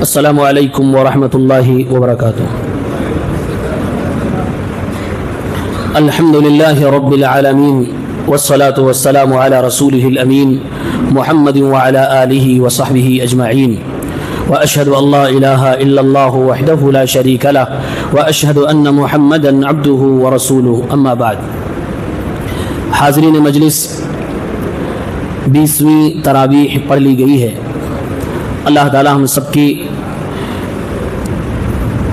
السلام علیکم ورحمۃ اللہ وبرکاتہ۔ الحمد للہ رب العالمین والصلاة والسلام علی رسولہ الامین محمد وعلی آلہ وصحبہ اجمعین، واشہد ان لا الہ الا اللہ وحدہ لا شریک لہ، واشہد ان محمدا عبدہ ورسولہ، اما بعد۔ حاضرین مجلس، 20ویں تراویح پڑھ لی گئی ہے۔ اللہ تعالی ہم سب کی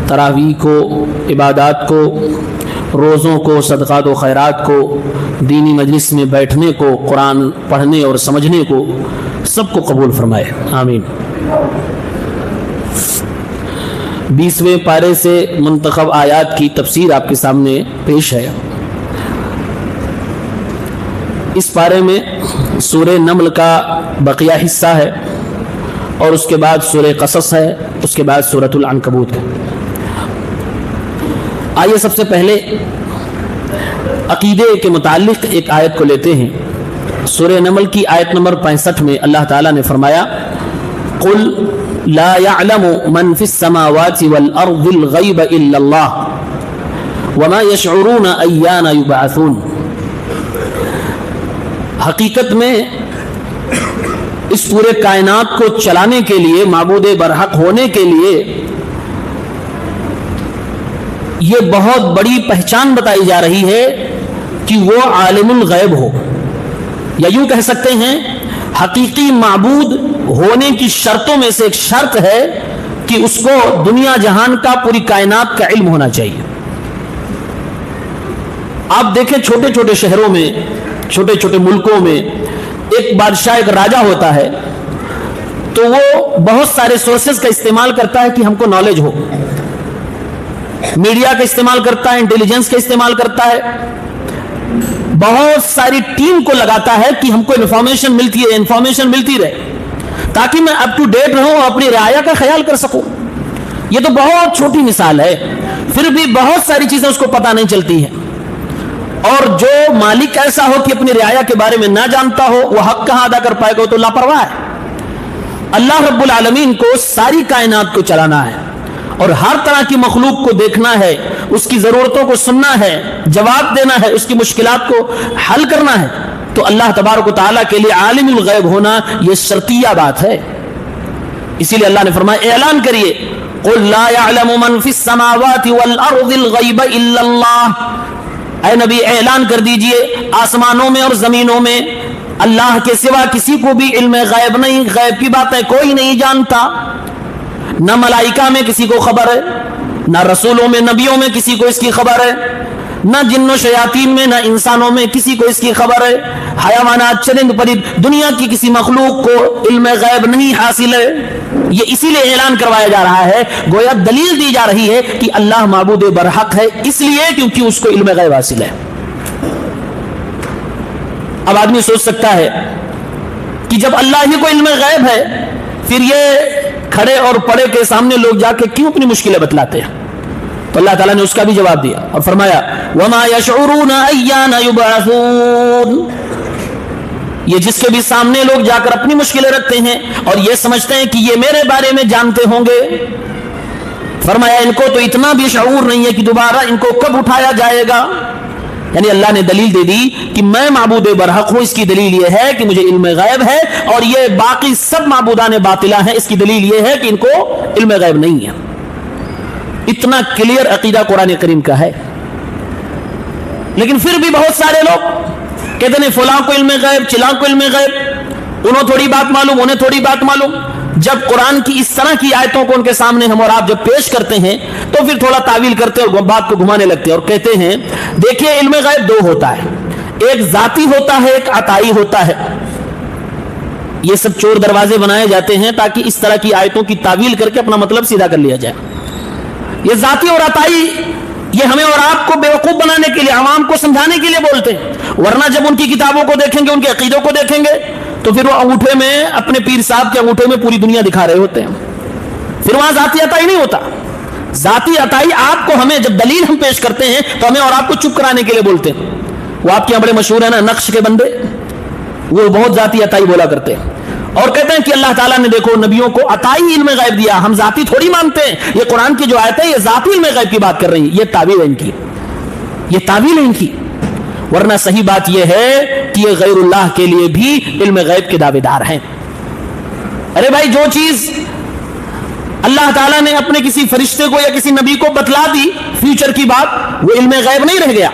تراویح کو، عبادات کو، روزوں کو، صدقات و خیرات کو، دینی مجلس میں بیٹھنے کو، قرآن پڑھنے اور سمجھنے کو، سب کو قبول فرمائے، آمین۔ 20ویں پارے سے منتخب آیات کی تفسیر آپ کے سامنے پیش ہے۔ اس پارے میں سورہ نمل کا بقیہ حصہ ہے، اور اس کے بعد سورہ قصص ہے، اس کے بعد سورۃ العنکبوت ہے۔ آئیے سب سے پہلے عقیدے کے متعلق ایک آیت کو لیتے ہیں۔ سورہ نمل کی آیت نمبر 65 میں اللہ تعالیٰ نے فرمایا: قل لا يعلم من في السماوات والارض الغیب الا اللہ وما يشعرون ایان یبعثون۔ حقیقت میں اس پورے کائنات کو چلانے کے لیے، معبود برحق ہونے کے لیے یہ بہت بڑی پہچان بتائی جا رہی ہے کہ وہ عالم الغیب ہو، یا یوں کہہ سکتے ہیں حقیقی معبود ہونے کی شرطوں میں سے ایک شرط ہے کہ اس کو دنیا جہان کا، پوری کائنات کا علم ہونا چاہیے۔ آپ دیکھیں چھوٹے چھوٹے شہروں میں، چھوٹے چھوٹے ملکوں میں ایک بادشاہ، ایک راجہ ہوتا ہے، تو وہ بہت سارے سورسز کا استعمال کرتا ہے کہ ہم کو نالج ہو۔ میڈیا کا استعمال کرتا ہے، انٹیلیجنس کا استعمال کرتا ہے، بہت ساری ٹیم کو لگاتا ہے کہ ہم کو انفارمیشن ملتی رہے تاکہ میں اپ ٹو ڈیٹ رہوں اور اپنی رعایا کا خیال کر سکوں۔ یہ تو بہت چھوٹی مثال ہے، پھر بھی بہت ساری چیزیں اس کو پتہ نہیں چلتی ہیں۔ اور جو مالک ایسا ہو کہ اپنی رعایا کے بارے میں نہ جانتا ہو، وہ حق کہاں ادا کر پائے گا؟ تو لاپرواہ ہے۔ اللہ رب العالمین کو ساری کائنات کو چلانا ہے، اور ہر طرح کی مخلوق کو دیکھنا ہے، اس کی ضرورتوں کو سننا ہے، جواب دینا ہے، اس کی مشکلات کو حل کرنا ہے۔ تو اللہ تبارک و تعالیٰ کے لیے عالم الغیب ہونا یہ شرطیہ بات ہے۔ اسی لیے اللہ نے فرمایا، اعلان کریے، قل لا يعلم من في السماوات والارض الغیب الا اللہ۔ اے نبی، اعلان کر دیجئے آسمانوں میں اور زمینوں میں اللہ کے سوا کسی کو بھی علم غیب نہیں، غیب کی باتیں کوئی نہیں جانتا۔ نہ ملائکہ میں کسی کو خبر ہے، نہ رسولوں میں، نبیوں میں کسی کو اس کی خبر ہے، نہ جن و شیاطین میں، نہ انسانوں میں کسی کو اس کی خبر ہے۔ حیوانات، چرند پرند، دنیا کی کسی مخلوق کو علم غیب نہیں حاصل ہے۔ یہ اسی لیے اعلان کروایا جا رہا ہے، گویا دلیل دی جا رہی ہے کہ اللہ معبود برحق ہے، اس لیے کیونکہ اس کو علم غیب حاصل ہے۔ اب آدمی سوچ سکتا ہے کہ جب اللہ ہی کو علم غیب ہے، پھر یہ کھڑے اور پڑے کے سامنے لوگ جا کے کیوں اپنی مشکلیں بتلاتے ہیں؟ تو اللہ تعالیٰ نے اس کا بھی جواب دیا اور فرمایا، وَمَا يَشْعُرُونَ أَيَّانَ يُبْعَثُونَ۔ یہ جس کے بھی سامنے لوگ جا کر اپنی مشکلیں رکھتے ہیں اور یہ سمجھتے ہیں کہ یہ میرے بارے میں جانتے ہوں گے، فرمایا ان کو تو اتنا بھی شعور نہیں ہے کہ دوبارہ ان کو کب اٹھایا جائے گا۔ یعنی اللہ نے دلیل دے دی کہ میں معبود برحق ہوں، اس کی دلیل یہ ہے کہ مجھے علم غیب ہے، اور یہ باقی سب معبودان باطلہ ہیں، اس کی دلیل یہ ہے کہ ان کو علم غیب نہیں ہے۔ اتنا کلیئر عقیدہ قرآن کریم کا ہے، لیکن پھر بھی بہت سارے لوگ کہتے ہیں فلاں کو علم غیب، چلاں کو علم غیب، انہوں تھوڑی بات معلوم، انہیں تھوڑی بات معلوم۔ جب قرآن کی اس طرح کی آیتوں کو ان کے سامنے ہم اور آپ جب پیش کرتے ہیں تو پھر تھوڑا تعویل کرتے اور بات کو گھمانے لگتے ہیں اور کہتے ہیں دیکھیے علم غیب دو ہوتا ہے، ایک ذاتی ہوتا ہے، ایک عطائی ہوتا ہے۔ یہ سب چور دروازے بنائے جاتے ہیں تاکہ اس طرح کی آیتوں کی تعویل کر کے اپنا مطلب سیدھا کر لیا جائے۔ یہ ذاتی اور عطائی یہ ہمیں اور آپ کو بیوقوف بنانے کے لیے، عوام کو سمجھانے کے لیے بولتے ہیں، ورنہ جب ان کی کتابوں کو دیکھیں گے، ان کے عقیدوں کو دیکھیں گے تو پھر وہ انگوٹھے میں، اپنے پیر صاحب کے انگوٹھے میں پوری دنیا دکھا رہے ہوتے ہیں۔ پھر وہاں ذاتی عطائی نہیں ہوتا۔ ذاتی عطائی آپ کو، ہمیں جب دلیل ہم پیش کرتے ہیں تو ہمیں اور آپ کو چپ کرانے کے لیے بولتے ہیں۔ وہ آپ کے یہاں بڑے مشہور ہیں نا نقش کے بندے، وہ بہت ذاتی عطائی بولا کرتے ہیں۔ اور کہتے ہیں کہ اللہ تعالیٰ نے دیکھو نبیوں کو عطائی علم غیب دیا, ہم ذاتی تھوڑی مانتے ہیں, یہ قرآن کی جو آیت ہے یہ ذاتی علم غیب کی بات کر رہی ہے. یہ تعویل ہے ان کی, یہ تعویل ہے ان کی, ورنہ صحیح بات یہ ہے کہ یہ غیر اللہ کے لیے بھی علم غیب کے دعوے دار ہیں. ارے بھائی, جو چیز اللہ تعالیٰ نے اپنے کسی فرشتے کو یا کسی نبی کو بتلا دی فیوچر کی بات, وہ علم غیب نہیں رہ گیا,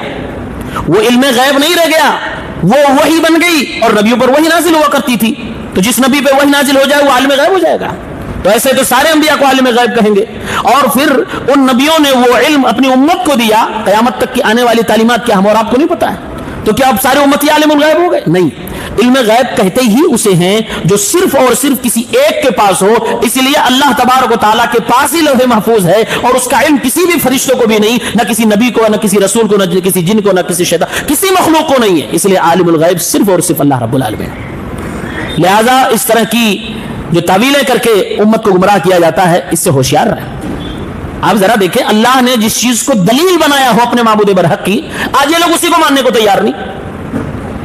وہ علم غیب نہیں رہ گیا, وہ وحی بن گئی, اور نبیوں پر وحی نازل ہوا کرتی تھی. تو جس نبی پہ وحی نازل ہو جائے وہ عالم غیب ہو جائے گا. تو ایسے تو سارے انبیاء کو عالم غیب کہیں گے. اور پھر ان نبیوں نے وہ علم اپنی امت کو دیا, قیامت تک کی آنے والی تعلیمات کیا ہم اور آپ کو نہیں پتا ہے؟ تو کیا اب سارے امتی عالم الغیب ہو گئے؟ نہیں. علم غیب کہتے ہی اسے ہیں جو صرف اور صرف کسی ایک کے پاس ہو. اسی لیے اللہ تبارک و تعالیٰ کے پاس ہی لوح محفوظ ہے, اور اس کا علم کسی بھی فرشتوں کو بھی نہیں, نہ کسی نبی کو, نہ کسی رسول کو, نہ کسی جن کو, نہ کسی شیطان, کسی مخلوق کو نہیں ہے. اس لیے عالم الغیب صرف اور صرف اللہ رب العالمین. لہذا اس طرح کی جو تعویلیں کر کے امت کو گمراہ کیا جاتا ہے, اس سے ہوشیار رہے. آپ ذرا دیکھیں, اللہ نے جس چیز کو دلیل بنایا ہو اپنے معبود برحق کی, آج یہ لوگ اسی کو ماننے کو تیار نہیں.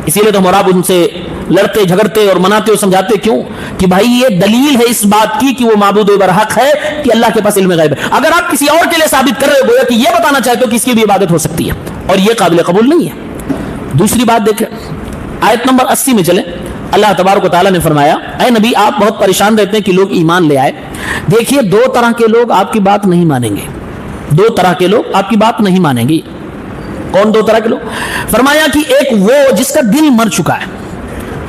اسی لیے تو ہم اور آپ ان سے لڑتے جھگڑتے اور مناتے اور سمجھاتے کیوں؟ کہ بھائی یہ دلیل ہے اس بات کی کہ وہ معبود برحق ہے, کہ اللہ کے پاس علم غیب ہے. اگر آپ کسی اور کے لیے ثابت کر رہے ہو کہ یہ بتانا چاہتے ہو کہ اس کی بھی عبادت ہو سکتی ہے, اور یہ قابل قبول نہیں ہے. دوسری بات دیکھیں, آیت نمبر 80 میں چلیں. اللہ تبارک و تعالیٰ نے فرمایا, اے نبی آپ بہت پریشان رہتے ہیں کہ لوگ ایمان لے آئے. دیکھیے, دو طرح کے لوگ آپ کی بات نہیں مانیں گے, دو طرح کے لوگ آپ کی بات نہیں مانیں گے. کون دو طرح کے لوگ؟ فرمایا کہ ایک وہ جس کا دل مر چکا ہے,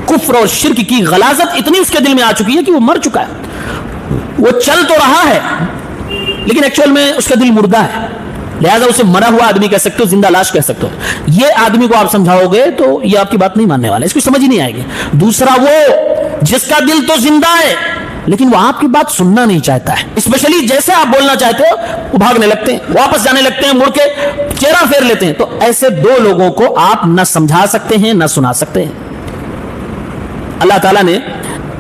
کفر اور شرک کی غلاظت اتنی اس کے دل میں آ چکی ہے کہ وہ مر چکا ہے. وہ چل تو رہا ہے لیکن ایکچوئل میں اس کا دل مردہ ہے, لہذا اسے مرا ہوا آدمی کہہ سکتے ہو, زندہ لاش کہہ سکتے ہو. یہ آدمی کو آپ سمجھاؤ گے تو یہ آپ کی بات نہیں ماننے والا, اس کو سمجھ ہی نہیں آئے گی. دوسرا وہ جس کا دل تو زندہ ہے لیکن وہ آپ کی بات سننا نہیں چاہتا ہے, اسپیشلی جیسے آپ بولنا چاہتے ہو وہ بھاگنے لگتے ہیں, واپس جانے لگتے ہیں, مڑ کے چہرہ پھیر لیتے ہیں. تو ایسے دو لوگوں کو آپ نہ سمجھا سکتے ہیں نہ سنا سکتے ہیں. اللہ تعالیٰ نے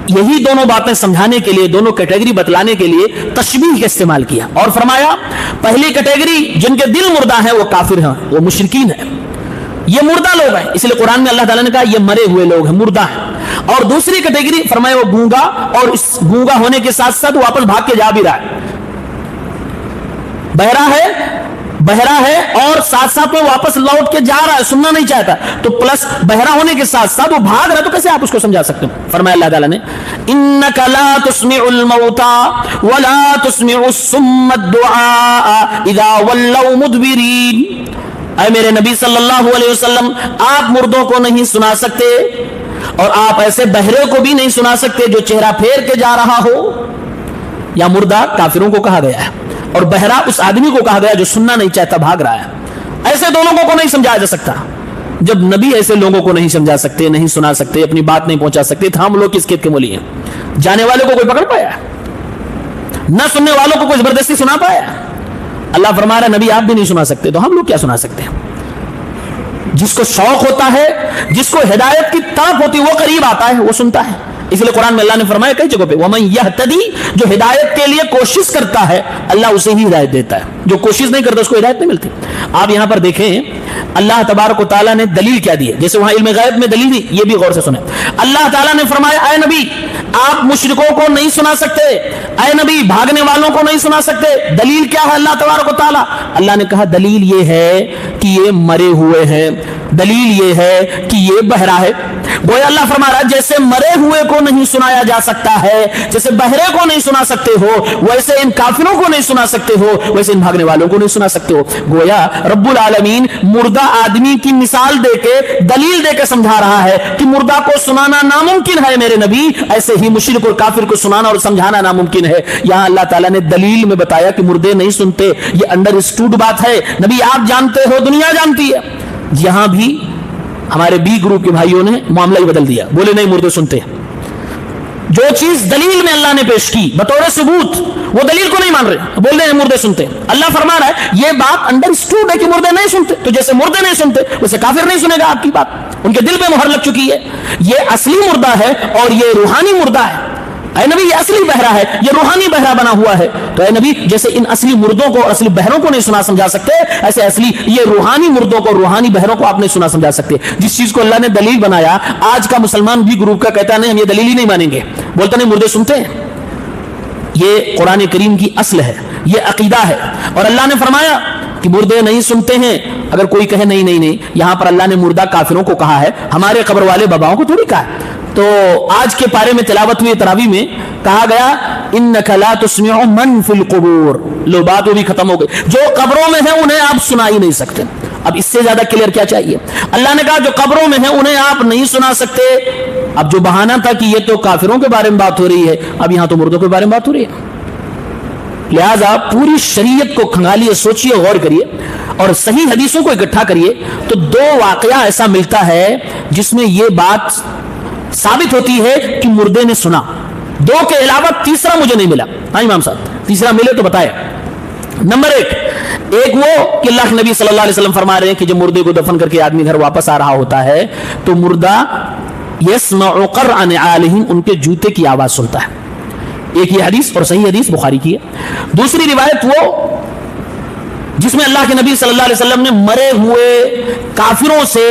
یہی دونوں باتیں سمجھانے کے لیے, دونوں کیٹیگری بتلانے کے لیے تشبیہ کا استعمال کیا, اور فرمایا پہلی کیٹیگری جن کے دل مردہ ہیں وہ کافر ہیں, وہ مشرکین ہیں, یہ مردہ لوگ ہیں. اس لیے قرآن میں اللہ تعالیٰ نے کہا یہ مرے ہوئے لوگ ہیں, مردہ ہیں. اور دوسری کیٹیگری فرمایا وہ گونگا, اور اس گونگا ہونے کے ساتھ ساتھ واپس بھاگ کے جا بھی رہا ہے, بہرا ہے اور ساتھ ساتھ میں واپس لوٹ کے جا رہا ہے, سننا نہیں چاہتا. تو پلس بہرا ہونے کے ساتھ ساتھ وہ بھاگ رہا ہے, تو کیسے آپ اس کو سمجھا سکتے ہو؟ فرمایا اللہ تعالیٰ نے انک لا تسمع الموتى ولا تسمع الصم الدعاء اذا ولوا مدبرین. اے میرے نبی صلی اللہ علیہ وسلم, آپ مردوں کو نہیں سنا سکتے, اور آپ ایسے بہرے کو بھی نہیں سنا سکتے جو چہرہ پھیر کے جا رہا ہو. یا مردہ کافروں کو کہا گیا ہے, اور بہرا اس آدمی کو کہا گیا جو سننا نہیں چاہتا, بھاگ رہا ہے. ایسے دو لوگوں کو نہیں سمجھایا جا سکتا. جب نبی ایسے لوگوں کو نہیں سمجھا سکتے, نہیں سنا سکتے, اپنی بات نہیں پہنچا سکتے, تو ہم لوگ کس کھیت کے مولی ہیں؟ جانے والے کو کوئی پکڑ پایا؟ نہ سننے والوں کو کوئی زبردستی سنا پایا؟ اللہ فرما رہا ہے نبی آپ بھی نہیں سنا سکتے, تو ہم لوگ کیا سنا سکتے ہیں؟ جس کو شوق ہوتا ہے, جس کو ہدایت کی طرف ہوتی ہے, وہ قریب آتا ہے, وہ سنتا ہے. اس لیے قرآن میں اللہ نے فرمایا کئی جگہوں پہ وَمَن يَهْتَدِي, جو ہدایت کے لیے کوشش کرتا ہے اللہ اسے ہی ہدایت دیتا ہے, جو کوشش نہیں کرتا اس کو ہدایت نہیں ملتی. آپ یہاں پر دیکھیں اللہ تبارک و تعالیٰ نے دلیل کیا دی ہے, جیسے وہاں علم غیب میں دلیل دی, یہ بھی غور سے سنیں. اللہ تعالیٰ نے فرمایا اے نبی آپ مشرکوں کو نہیں سنا سکتے, اے نبی بھاگنے والوں کو نہیں سنا سکتے. دلیل کیا ہے اللہ تبارک و تعالیٰ؟ اللہ نے کہا دلیل یہ ہے کہ یہ مرے ہوئے ہیں, دلیل یہ ہے کہ یہ بہرا ہے. گویا اللہ فرما رہا ہے جیسے مرے ہوئے کو نہیں سنایا جا سکتا ہے, جیسے بہرے کو نہیں سنا سکتے ہو, ویسے ان کافروں کو نہیں سنا سکتے ہو, ویسے ان بھاگنے والوں کو نہیں سنا سکتے ہو. گویا رب العالمین مردہ آدمی کی مثال دے کے, دلیل دے کے سمجھا رہا ہے کہ مردہ کو سنانا ناممکن ہے میرے نبی, ایسے ہی مشرک اور کافر کو سنانا اور سمجھانا ناممکن ہے. یہاں اللہ تعالیٰ نے دلیل میں بتایا کہ مردے نہیں سنتے, یہ انڈر اسٹوڈ بات ہے, نبی آپ جانتے ہو, دنیا جانتی ہے. یہاں بھی ہمارے بی گروپ کے بھائیوں نے معاملہ ہی بدل دیا, بولے نہیں مردے سنتے. جو چیز دلیل میں اللہ نے پیش کی بطور ثبوت, وہ دلیل کو نہیں مان رہے, بول رہے ہیں مردے سنتے. اللہ فرما رہا ہے یہ بات انڈر اسٹوڈ ہے کہ مردے نہیں سنتے, تو جیسے مردے نہیں سنتے ویسے کافر نہیں سنے گا آپ کی بات, ان کے دل پہ مہر لگ چکی ہے. یہ اصلی مردہ ہے اور یہ روحانی مردہ ہے. اے نبی یہ اصلی بہرا ہے, یہ روحانی بہرا بنا ہوا ہے. تو اے نبی جیسے ان اصلی مردوں کو اور اصلی بہروں کو نہیں سنا سمجھا سکتے, ایسے اصلی یہ روحانی مردوں کو, روحانی بہروں کو آپ نہیں سنا سمجھا سکتے. جس چیز کو اللہ نے دلیل بنایا, آج کا مسلمان بھی گروپ کا کہتا نہیں ہم یہ دلیل ہی نہیں مانیں گے, بولتا نہیں مردے سنتے ہیں. یہ قرآن کریم کی اصل ہے, یہ عقیدہ ہے. اور اللہ نے فرمایا کہ مردے نہیں سنتے ہیں. اگر کوئی کہے نہیں نہیں نہیں, یہاں پر اللہ نے مردہ کافروں کو کہا ہے, ہمارے قبر والے باباؤں کو تھوڑی کہا ہے. تو آج کے پارے میں تلاوت ہوئی تراویح میں کہا گیا انک لا تسمع من فی القبور. لو بات وہ بھی ختم ہو گئی, جو قبروں میں ہیں انہیں آپ سنا ہی نہیں سکتے. اب اس سے زیادہ کلیئر کیا چاہیے؟ اللہ نے کہا جو قبروں میں ہیں انہیں آپ نہیں سنا سکتے. اب جو بہانہ تھا کہ یہ تو کافروں کے بارے میں بات ہو رہی ہے, اب یہاں تو مردوں کے بارے میں بات ہو رہی ہے. لہذا پوری شریعت کو کھنگالیے, سوچئے, غور کریے اور صحیح حدیثوں کو اکٹھا کریے تو دو واقعہ ایسا ملتا ہے جس میں یہ بات ثابت ہوتی ہے کہ مردے نے سنا. دو کے علاوہ تیسرا مجھے نہیں ملا. ہاں امام صاحب, تیسرا ملے تو بتائے. نمبر ایک وہ کہ اللہ کے نبی صلی اللہ علیہ وسلم فرما رہے ہیں کہ جب مردے کو دفن کر کے آدمی گھر واپس آ رہا ہوتا ہے تو مردہ یسمع قرع نعالہم, ان کے جوتے کی آواز سنتا ہے. ایک یہ حدیث اور صحیح حدیث بخاری کی ہے. دوسری روایت وہ جس میں اللہ کے نبی صلی اللہ علیہ وسلم نے مرے ہوئے کافروں سے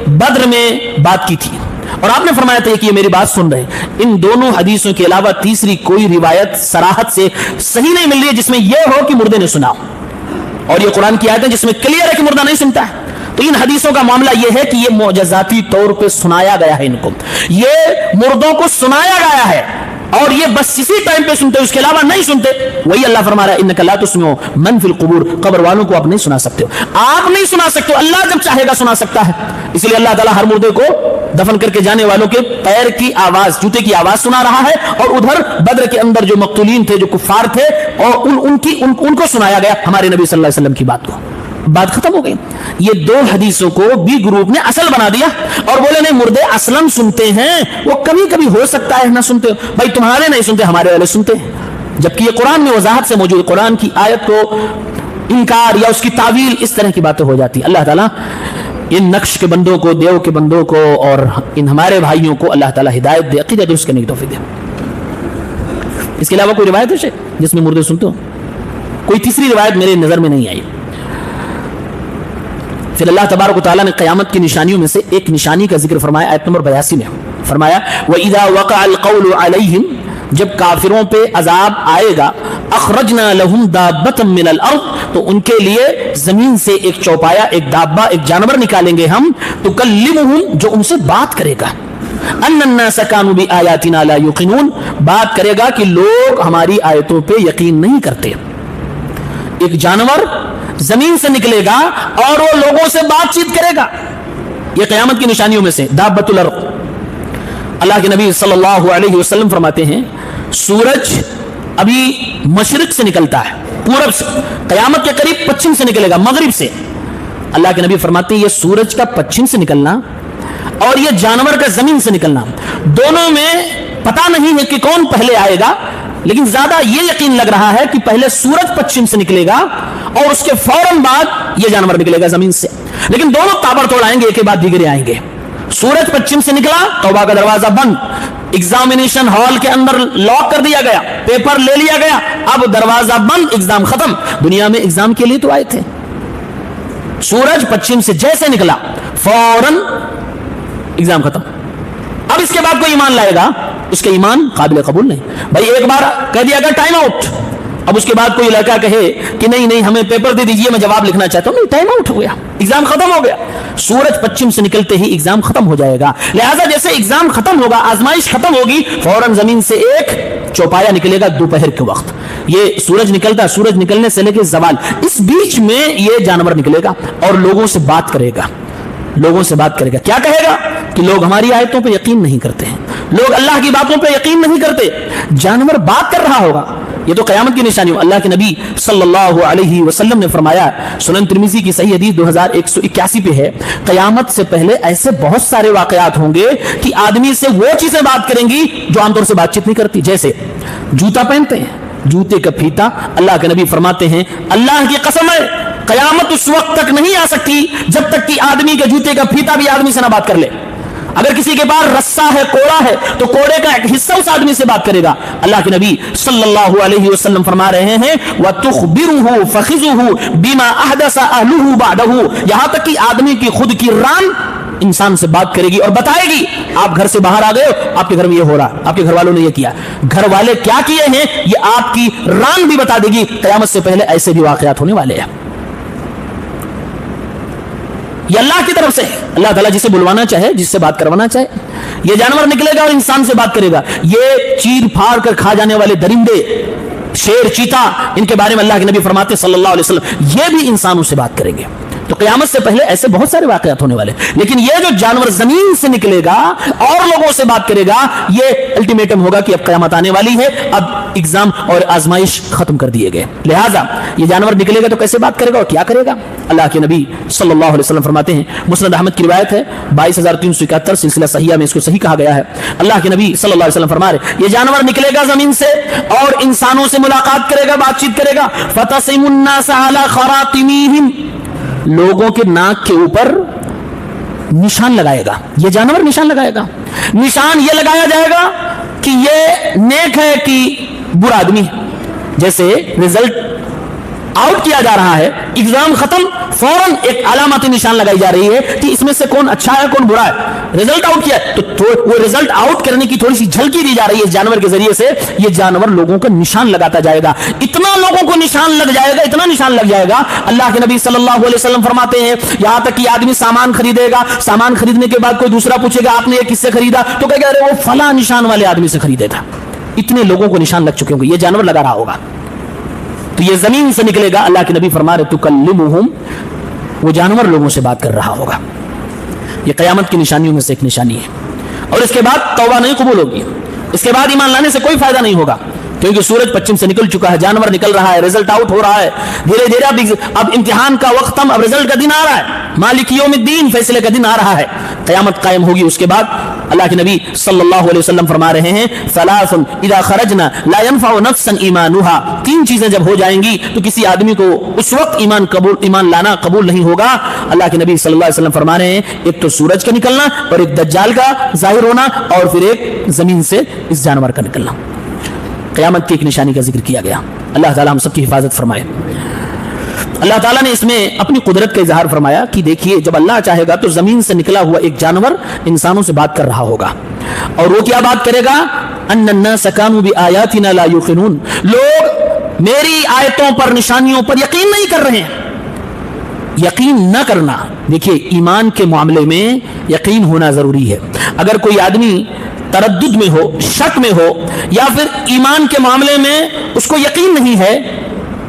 بدر میں بات کی تھی اور آپ نے فرمایا تھا کہ یہ میری بات سن رہے ہیں. ان دونوں حدیثوں کے علاوہ تیسری کوئی روایت صراحت سے صحیح نہیں مل رہی ہے جس میں یہ ہو کہ مردے نے سنا. اور یہ قرآن کی آیت ہے جس میں کلیئر ہے کہ مردہ نہیں سنتا ہے. تو ان حدیثوں کا معاملہ یہ ہے کہ یہ معجزاتی طور پہ سنایا گیا ہے, ان کو یہ مردوں کو سنایا گیا ہے اور یہ بس اسی ٹائم پہ سنتے, اس کے علاوہ نہیں سنتے. وہی اللہ فرما رہا ہے انک لا تسمع من فی القبور, قبر والوں کو آپ نہیں سنا سکتے ہو. آپ نہیں سنا سکتے ہو, اللہ جب چاہے گا سنا سکتا ہے. اس لیے اللہ تعالیٰ ہر مردے کو دفن کر کے جانے والوں کے پیر کی آواز, جوتے کی آواز سنا رہا ہے. اور ادھر بدر کے اندر جو مقتولین تھے, جو کفار تھے, اور ان کو سنایا گیا ہمارے نبی صلی اللہ علیہ وسلم کی بات کو. بات ختم ہو گئی. یہ دو حدیثوں کو بھی گروپ نے اصل بنا دیا اور بولے نہیں مردے اصلاً سنتے ہیں, وہ کبھی کبھی ہو سکتا ہے نہ سنتے. بھائی تمہارے نہیں سنتے, ہمارے والے سنتے ہیں. جبکہ یہ قرآن میں وضاحت سے موجود, قرآن کی آیت کو انکار یا اس کی تعویل, اس طرح کی باتیں ہو جاتی. اللہ تعالیٰ ان نقش کے بندوں کو, دیو کے بندوں کو اور ان ہمارے بھائیوں کو اللہ تعالیٰ ہدایت دے, عقیدہ درست کرنے کی توفیق دے. اس کے علاوہ کوئی روایت ہے جس میں مردے سنتے ہو؟ کوئی تیسری روایت میرے نظر میں نہیں آئی. پھر اللہ تبارک و تعالیٰ نے قیامت کی نشانیوں میں سے ایک نشانی کا ذکر فرمایا. آیت نمبر 82 میں فرمایا وَإِذَا وَقَعَ الْقَوْلُ عَلَيْهِمْ, جب کافروں پہ عذاب آئے گا, اخرجنا لهم دابة من الارض, تو ان کے لیے زمین سے ایک چوپایا, ایک دابہ, ایک جانور نکالیں گے ہم, تکلمهم, جو ان سے بات کرے گا, ان الناس كانوا بآياتنا لا يوقنون, بات کرے گا کہ لوگ ہماری آیتوں پہ یقین نہیں کرتے. ایک جانور زمین سے نکلے گا اور وہ لوگوں سے بات چیت کرے گا. یہ قیامت کی نشانیوں میں سے دابۃ الارض. اللہ کے نبی صلی اللہ علیہ وسلم فرماتے ہیں سورج ابھی مشرق سے نکلتا ہے, پورب سے, قیامت کے قریب پچھم سے نکلے گا, مغرب سے. اللہ کے نبی فرماتے ہیں یہ سورج کا پچھم سے نکلنا اور یہ جانور کا زمین سے نکلنا, دونوں میں پتہ نہیں ہے کہ کون پہلے آئے گا, لیکن زیادہ یہ یقین لگ رہا ہے کہ پہلے سورج پچھم سے نکلے گا اور اس کے فوراً بعد یہ جانور نکلے گا زمین سے. لیکن دونوں تابڑ توڑ آئیں گے, ایک کے بعد دیگرے آئیں گے. سورج پچھم سے نکلا, توبہ کا دروازہ بند, ایگزامینیشن ہال کے اندر لاک کر دیا گیا, پیپر لے لیا گیا, اب دروازہ بند, ایگزام ختم. دنیا میں ایگزام کے لیے تو آئے تھے. سورج پچھم سے جیسے نکلا فوراً ایگزام ختم. اب اس کے بعد کوئی ایمان لائے گا, اس کے ایمان قابل قبول نہیں. بھائی ایک بار کہہ دیا گیا ٹائم آؤٹ, اب اس کے بعد کوئی لڑکا کہے کہ نہیں نہیں ہمیں پیپر دے دیجئے, میں جواب لکھنا چاہتا ہوں, نہیں, ٹائم آؤٹ ہو گیا, ایگزام ختم ہو گیا. سورج پچھم سے نکلتے ہی ایگزام ختم ہو جائے گا. لہٰذا جیسے ایگزام ختم ہوگا, آزمائش ختم ہوگی, فوراً زمین سے ایک چوپایا نکلے گا دوپہر کے وقت. یہ سورج نکلتا, سورج نکلنے سے لے کے زوال, اس بیچ میں یہ جانور نکلے گا اور لوگوں سے بات کرے گا. لوگوں سے بات کرے گا, کیا کہے گا کہ لوگ ہماری آیتوں پہ یقین نہیں کرتے ہیں, لوگ اللہ کی باتوں پہ یقین نہیں کرتے. جانور بات کر رہا ہوگا. یہ تو قیامت کی نشانی. اللہ کے نبی صلی اللہ علیہ وسلم نے فرمایا, سنن ترمذی کی صحیح حدیث 2181 پہ ہے, قیامت سے پہلے ایسے بہت سارے واقعات ہوں گے کہ آدمی سے وہ چیزیں بات کریں گی جو عام طور سے بات چیت نہیں کرتی. جیسے جوتا پہنتے ہیں, جوتے کا پھیتا, اللہ کے نبی فرماتے ہیں اللہ کی قسم ہے قیامت اس وقت تک نہیں آ سکتی جب تک کہ آدمی کے جوتے کا پھیتا بھی آدمی سے نہ بات کر لے. اگر کسی کے پاس رسا ہے، کوڑا ہے، تو کوڑے کا ایک حصہ اس آدمی سے بات کرے گا. اللہ کے نبی صلی اللہ علیہ وسلم فرما رہے ہیں وَتُخْبِرُهُ فَخِذُهُ بِمَا أَحْدَثَ أَهْلُهُ بَعْدَهُ، یہاں تک کہ آدمی کی خود کی ران انسان سے بات کرے گی اور بتائے گی آپ گھر سے باہر آ گئے ہو، آپ کے گھر میں یہ ہو رہا، آپ کے گھر والوں نے یہ کیا، گھر والے کیا کیے ہیں، یہ آپ کی ران بھی بتا دے گی. قیامت سے پہلے ایسے بھی واقعات ہونے والے ہیں. یہ اللہ کی طرف سے ہے. اللہ تعالیٰ جسے بلوانا چاہے، جس سے بات کروانا چاہے. یہ جانور نکلے گا اور انسان سے بات کرے گا. یہ چیر پھاڑ کر کھا جانے والے درندے، شیر، چیتا، ان کے بارے میں اللہ کے نبی فرماتے صلی اللہ علیہ وسلم یہ بھی انسانوں سے بات کریں گے. تو قیامت سے پہلے ایسے بہت سارے واقعات ہونے والے. لیکن یہ جو جانور زمین سے نکلے گا اور لوگوں سے بات کرے گا، یہ الٹیمیٹم ہوگا کہ اب قیامت آنے والی ہے، اب ایگزام اور آزمائش ختم کر دیے گئے. لہٰذا یہ جانور نکلے گا تو کیسے بات کرے گا اور کیا کرے گا؟ اللہ کے نبی صلی اللہ علیہ وسلم فرماتے ہیں، مسند احمد کی روایت ہے 22,371 سلسلہ صحیحہ میں اس کو صحیح کہا گیا ہے. اللہ کے نبی صلی اللہ علیہ وسلم فرما رہے یہ جانور نکلے گا زمین سے اور انسانوں سے ملاقات کرے گا، بات چیت کرے گا. فَتَسِمُ النَّاسَ عَلَى خَرَاطِمِهِمْ، لوگوں کے ناک کے اوپر نشان لگائے گا. یہ جانور نشان لگائے گا. نشان یہ لگایا جائے گا کہ یہ نیک ہے کہ برا آدمی ہے. جیسے رزلٹ آؤٹ کیا جا رہا ہے، ایگزام ختم، فوراً ایک علامتی نشان لگائی جا رہی ہے کہ اس میں سے کون اچھا ہے کون برا ہے. رزلٹ آؤٹ کیا تو وہ رزلٹ آؤٹ کرنے کی تھوڑی سی جھلکی دی جا رہی ہے جانور کے ذریعے سے. یہ جانور لوگوں کا نشان لگاتا جائے گا. اتنا لوگوں کو نشان لگ جائے گا، اتنا نشان لگ جائے گا. اللہ کے نبی صلی اللہ علیہ وسلم فرماتے ہیں یہاں تک کہ آدمی سامان خریدے گا، سامان خریدنے کے بعد کوئی دوسرا پوچھے گا آپ نے یہ کس سے خریدا، تو کہے گا ارے وہ فلاں نشان والے آدمی سے خریدے تھا. اتنے لوگوں کو نشان لگ چکے ہوں گے، یہ جانور لگا رہا ہوگا. تو یہ زمین سے نکلے گا. اللہ کے نبی فرما رہے تکلمہم، وہ جانور لوگوں سے بات کر رہا ہوگا. یہ قیامت کی نشانیوں میں سے ایک نشانی ہے. اور اس کے بعد توبہ نہیں قبول ہوگی. اس کے بعد ایمان لانے سے کوئی فائدہ نہیں ہوگا، کیونکہ سورج پچھم سے نکل چکا ہے، جانور نکل رہا ہے، رزلٹ آؤٹ ہو رہا ہے. دھیرے دھیرے اب امتحان کا وقت، اب رزلٹ کا دن آ رہا ہے. مالک یوم الدین، فیصلے کا دن آ رہا ہے. قیامت قائم ہوگی. اس کے بعد اللہ کے نبی صلی اللہ علیہ وسلم فرما رہے ہیں ثلاث اذا خرجنا لا ينفع نفسا ایمانها، تین چیزیں جب ہو جائیں گی تو کسی آدمی کو اس وقت ایمان لانا قبول نہیں ہوگا. اللہ کے نبی صلی اللہ علیہ وسلم فرما رہے ہیں ایک تو سورج کا نکلنا اور ایک دجال کا ظاہر ہونا اور پھر ایک زمین سے اس جانور کا نکلنا. قیامت کی ایک نشانی کا ذکر کیا گیا. اللہ تعالی ہم سب کی حفاظت فرمائے. اللہ تعالیٰ نے اس میں اپنی قدرت کا اظہار فرمایا کہ دیکھیے جب اللہ چاہے گا تو زمین سے نکلا ہوا ایک جانور انسانوں سے بات کر رہا ہوگا. اور وہ کیا بات کرے گا؟ ان الناس كانوا بآياتنا لا يوقنون، لوگ میری آیتوں پر، نشانیوں پر یقین نہیں کر رہے ہیں. یقین نہ کرنا، دیکھیے ایمان کے معاملے میں یقین ہونا ضروری ہے. اگر کوئی آدمی تردد میں ہو، شک میں ہو، یا پھر ایمان کے معاملے میں اس کو یقین نہیں ہے،